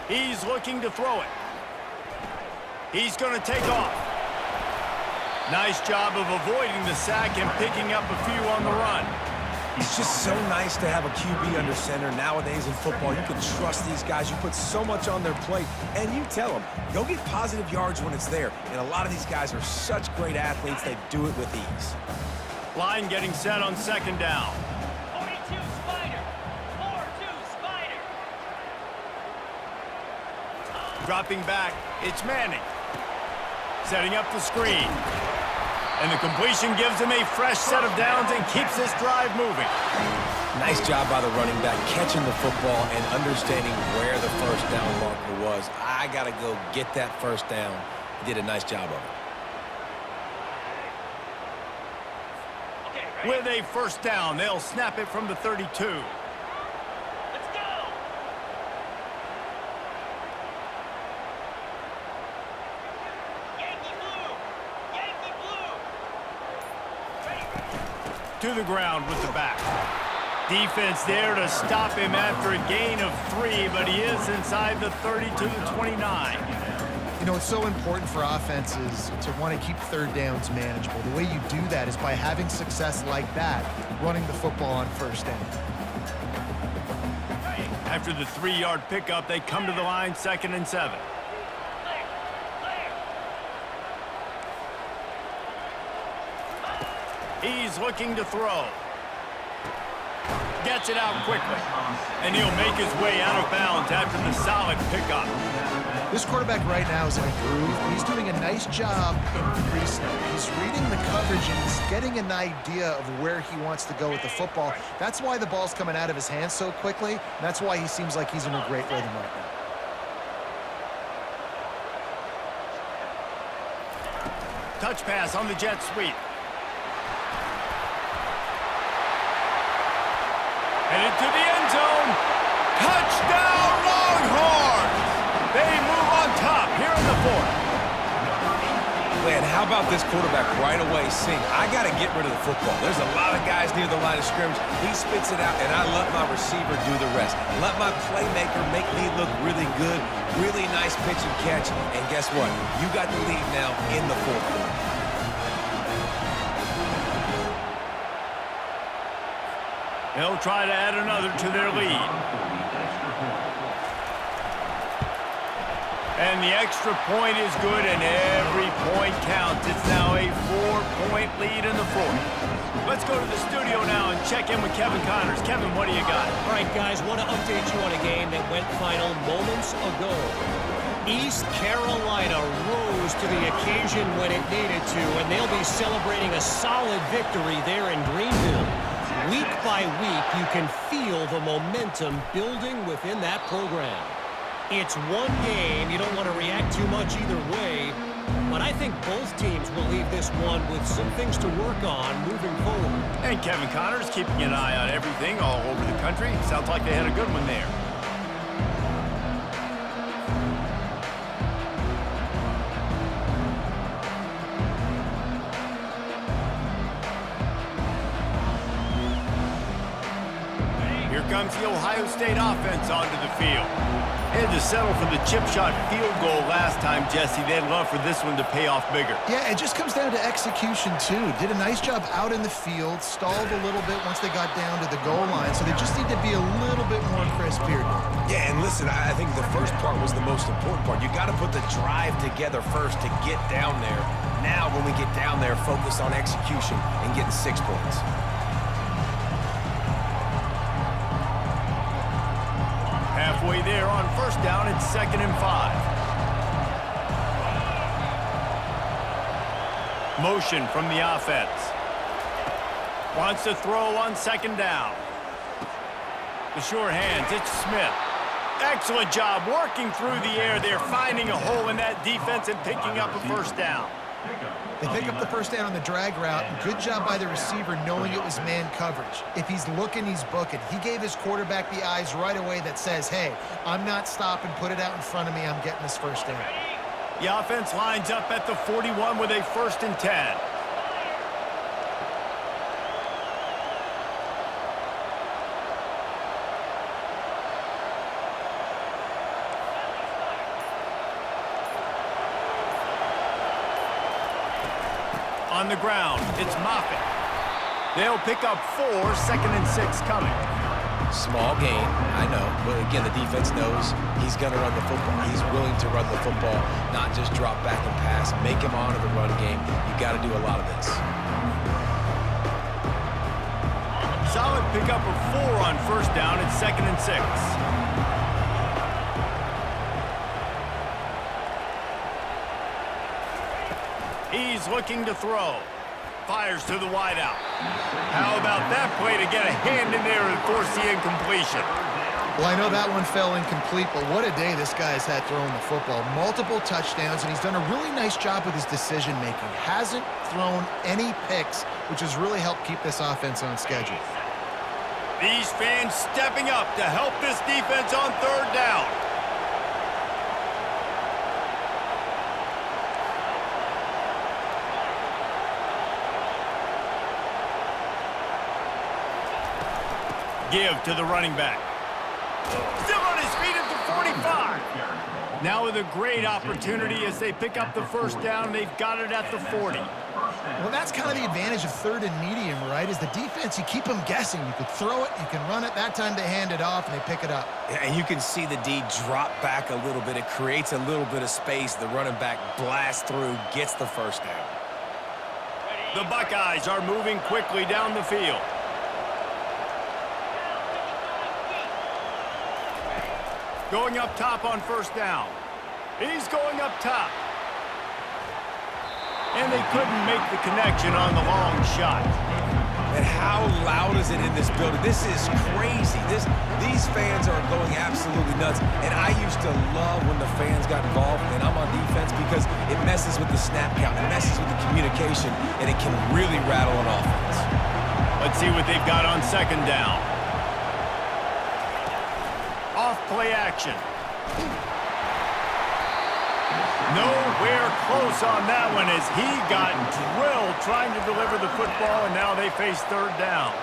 He's looking to throw it. He's going to take off. Nice job of avoiding the sack and picking up a few on the run. It's just so nice to have a QB under center. Nowadays in football, you can trust these guys. You put so much on their plate, and you tell them, go get positive yards when it's there. And a lot of these guys are such great athletes, they do it with ease. Line getting set on 2nd down. 42 Spider. 4-2 Spider. Dropping back, it's Manning. Setting up the screen. And the completion gives him a fresh set of downs and keeps this drive moving. Nice job by the running back, catching the football and understanding where the 1st down marker was. I got to go get that 1st down. He did a nice job of it. With a 1st down, they'll snap it from the 32. Let's go. Yankee blue. Yankee blue. To the ground with the back. Defense there to stop him after a gain of 3, but he is inside the 30 to the 29. You know, it's so important for offenses to want to keep 3rd downs manageable. The way you do that is by having success like that, running the football on 1st down. After the 3-yard pickup, they come to the line 2nd and 7. He's looking to throw. Gets it out quickly. And he'll make his way out of bounds after the solid pickup. This quarterback right now is in a groove. He's doing a nice job in pre-snap. He's reading the coverage and he's getting an idea of where he wants to go with the football. That's why the ball's coming out of his hands so quickly. And that's why he seems like he's in a great rhythm right now. Touch pass on the jet sweep. Headed to the end zone. Touchdown, Longhorns! They move on top here in the 4th. Man, how how about this quarterback right away saying, I got to get rid of the football. There's a lot of guys near the line of scrimmage. He spits it out, and I let my receiver do the rest. Let my playmaker make me look really good, really nice pitch and catch, and guess what? You got the lead now in the fourth quarter. They'll try to add another to their lead. And the extra point is good, and every point counts. It's now a 4-point lead in the fourth. Let's go to the studio now and check in with Kevin Connors. Kevin, what do you got? All right, guys, want to update you on a game that went final moments ago. East Carolina rose to the occasion when it needed to, and they'll be celebrating a solid victory there in Greenville. Week by week, you can feel the momentum building within that program. It's one game. You don't want to react too much either way, but I think both teams will leave this one with some things to work on moving forward. And Kevin Connors keeping an eye on everything all over the country. Sounds like they had a good one there. Here comes the Ohio State offense onto the field. They had to settle for the chip shot field goal last time, Jesse. They'd love for this one to pay off bigger. Yeah, it just comes down to execution, too. Did a nice job out in the field, stalled a little bit once they got down to the goal line, so they just need to be a little bit more crisp here. Yeah, and listen, I think the first part was the most important part. You got to put the drive together first to get down there. Now, when we get down there, focus on execution and getting 6 points. Halfway there on first down, it's 2nd and 5. Motion from the offense. Wants to throw on 2nd down. The sure hands, it's Smith. Excellent job working through the air there, finding a hole in that defense and picking up a first down. They pick up the first down on the drag route. Good job by the receiver knowing it was man coverage. If he's looking, he's booking. He gave his quarterback the eyes right away that says, hey, I'm not stopping. Put it out in front of me. I'm getting this first down. The offense lines up at the 41 with a 1st and 10. On the ground, it's Moffitt. They'll pick up 4, 2nd and 6 coming. Small gain, I know, but again, the defense knows he's going to run the football. He's willing to run the football, not just drop back and pass, make him honor the run game. You got to do a lot of this. Solid pickup of 4 on first down. It's 2nd and 6. He's looking to throw. Fires to the wideout. How about that play to get a hand in there and force the incompletion? Well, I know that one fell incomplete, but what a day this guy's had throwing the football. Multiple touchdowns, and he's done a really nice job with his decision-making. Hasn't thrown any picks, which has really helped keep this offense on schedule. These fans stepping up to help this defense on 3rd down. Give to the running back. Still on his feet at the 45. Now with a great opportunity as they pick up the first down. They've got it at the 40. Well, that's kind of the advantage of 3rd and medium, right? Is the defense, you keep them guessing. You could throw it, you can run it. That time they hand it off, and they pick it up. And you can see the D drop back a little bit. It creates a little bit of space. The running back blasts through, gets the first down. The Buckeyes are moving quickly down the field. Going up top on first down. He's going up top. And they couldn't make the connection on the long shot. And how loud is it in this building? This is crazy. These fans are going absolutely nuts. And I used to love when the fans got involved, and I'm on defense, because it messes with the snap count, it messes with the communication, and it can really rattle an offense. Let's see what they've got on 2nd down. Off play action. Nowhere close on that one as he got drilled trying to deliver the football, and now they face third down.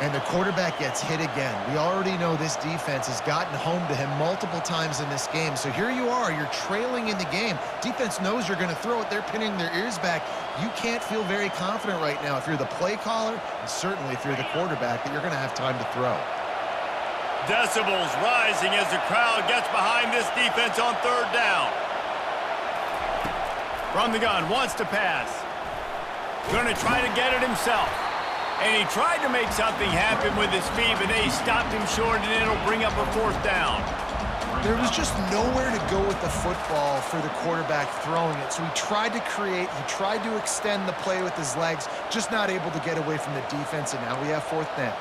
And the quarterback gets hit again. We already know this defense has gotten home to him multiple times in this game. So here you are, you're trailing in the game. Defense knows you're going to throw it. They're pinning their ears back. You can't feel very confident right now if you're the play caller, and certainly if you're the quarterback, that you're going to have time to throw. Decibels rising as the crowd gets behind this defense on third down. From the gun, wants to pass. Going to try to get it himself. And he tried to make something happen with his feet, but they stopped him short, and it'll bring up a fourth down. There was just nowhere to go with the football for the quarterback throwing it. So he tried to create, he tried to extend the play with his legs, just not able to get away from the defense, and now we have fourth down.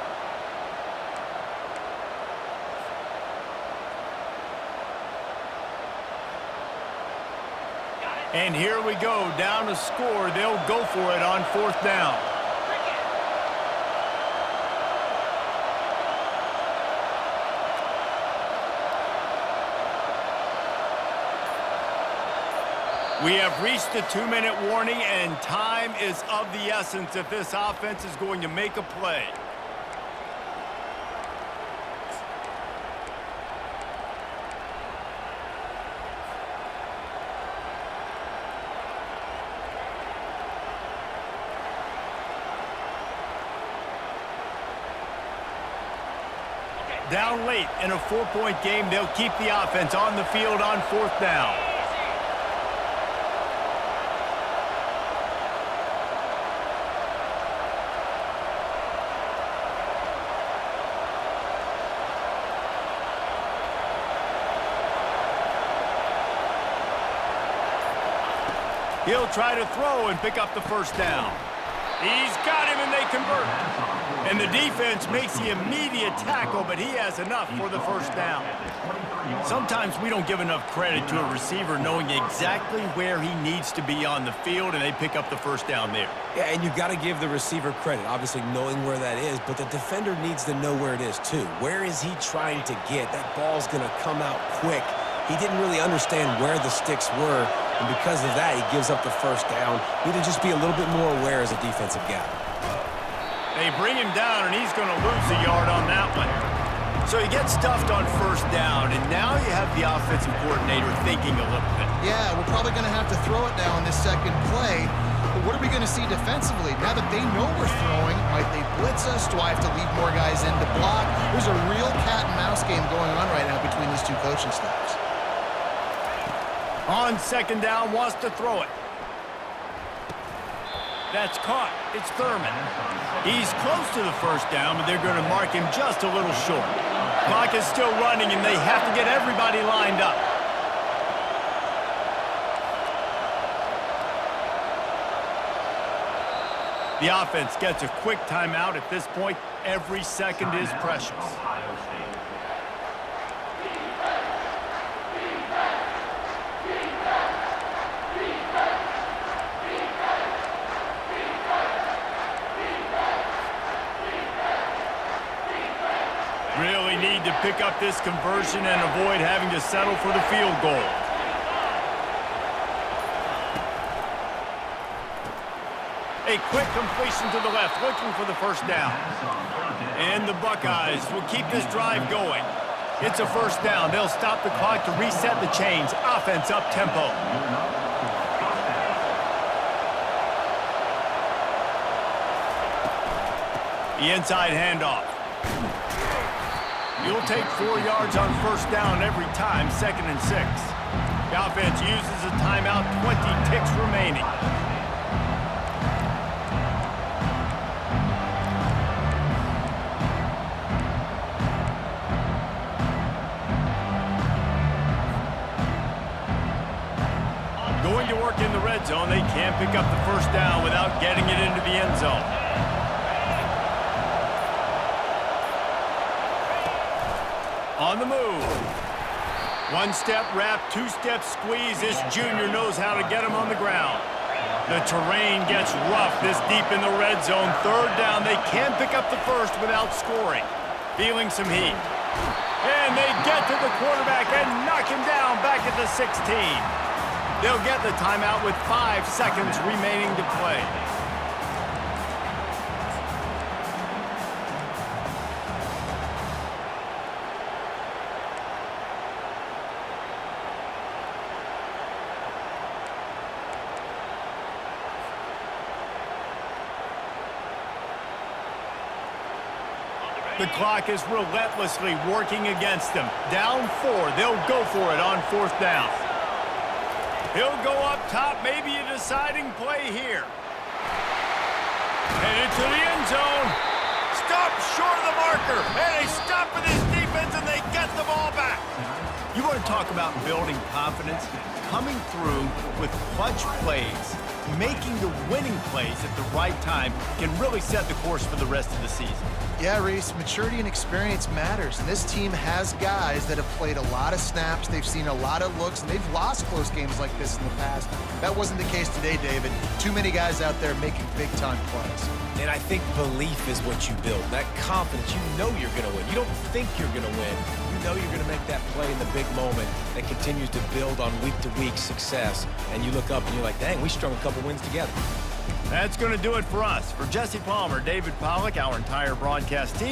And here we go, down to score. They'll go for it on fourth down. We have reached the 2-minute warning, and time is of the essence if this offense is going to make a play. Down late in a 4-point game, they'll keep the offense on the field on fourth down. He'll try to throw and pick up the first down. He's got him, and they convert. And the defense makes the immediate tackle, but he has enough for the first down. Sometimes we don't give enough credit to a receiver knowing exactly where he needs to be on the field, and they pick up the first down there. Yeah, and you've got to give the receiver credit, obviously knowing where that is, but the defender needs to know where it is too. Where is he trying to get? That ball's going to come out quick. He didn't really understand where the sticks were, and because of that, he gives up the first down. Need to just be a little bit more aware as a defensive guy. They bring him down, and he's going to lose a yard on that one. So he gets stuffed on first down, and now you have the offensive coordinator thinking a little bit. Yeah, we're probably going to have to throw it now on this second play. But what are we going to see defensively? Now that they know we're throwing, might they blitz us? Do I have to leave more guys in to block? There's a real cat and mouse game going on right now between these two coaching staffs. On second down, wants to throw it. That's caught. It's Thurman. He's close to the first down, but they're going to mark him just a little short. Clock is still running, and they have to get everybody lined up. The offense gets a quick timeout at this point. Every second is precious. Really need to pick up this conversion and avoid having to settle for the field goal. A quick completion to the left, looking for the first down. And the Buckeyes will keep this drive going. It's a first down. They'll stop the clock to reset the chains. Offense up tempo. The inside handoff. You'll take 4 yards on first down every time, 2nd and 6. The offense uses a timeout, 20 ticks remaining. Going to work in the red zone, they can't pick up the first down without getting it into the end zone. On the move. One-step wrap, two-step squeeze. This junior knows how to get him on the ground. The terrain gets rough this deep in the red zone. Third down, they can pick up the first without scoring. Feeling some heat. And they get to the quarterback and knock him down back at the 16. They'll get the timeout with 5 seconds remaining to play. The clock is relentlessly working against them. Down 4. They'll go for it on 4th down. He'll go up top, maybe a deciding play here. Headed to the end zone. Stop short of the marker. And they stop with his defense, and they get the ball back. You want to talk about building confidence? Coming through with clutch plays, making the winning plays at the right time can really set the course for the rest of the season. Yeah, Reese, maturity and experience matters, and this team has guys that have played a lot of snaps, they've seen a lot of looks, and they've lost close games like this in the past. That wasn't the case today, David. Too many guys out there making big-time plays. And I think belief is what you build. That confidence, you know you're going to win. You don't think you're going to win. You know you're going to make that play in the big moment that continues to build on week-to-week success. And you look up and you're like, dang, we strung a couple wins together. That's going to do it for us. For Jesse Palmer, David Pollack, our entire broadcast team,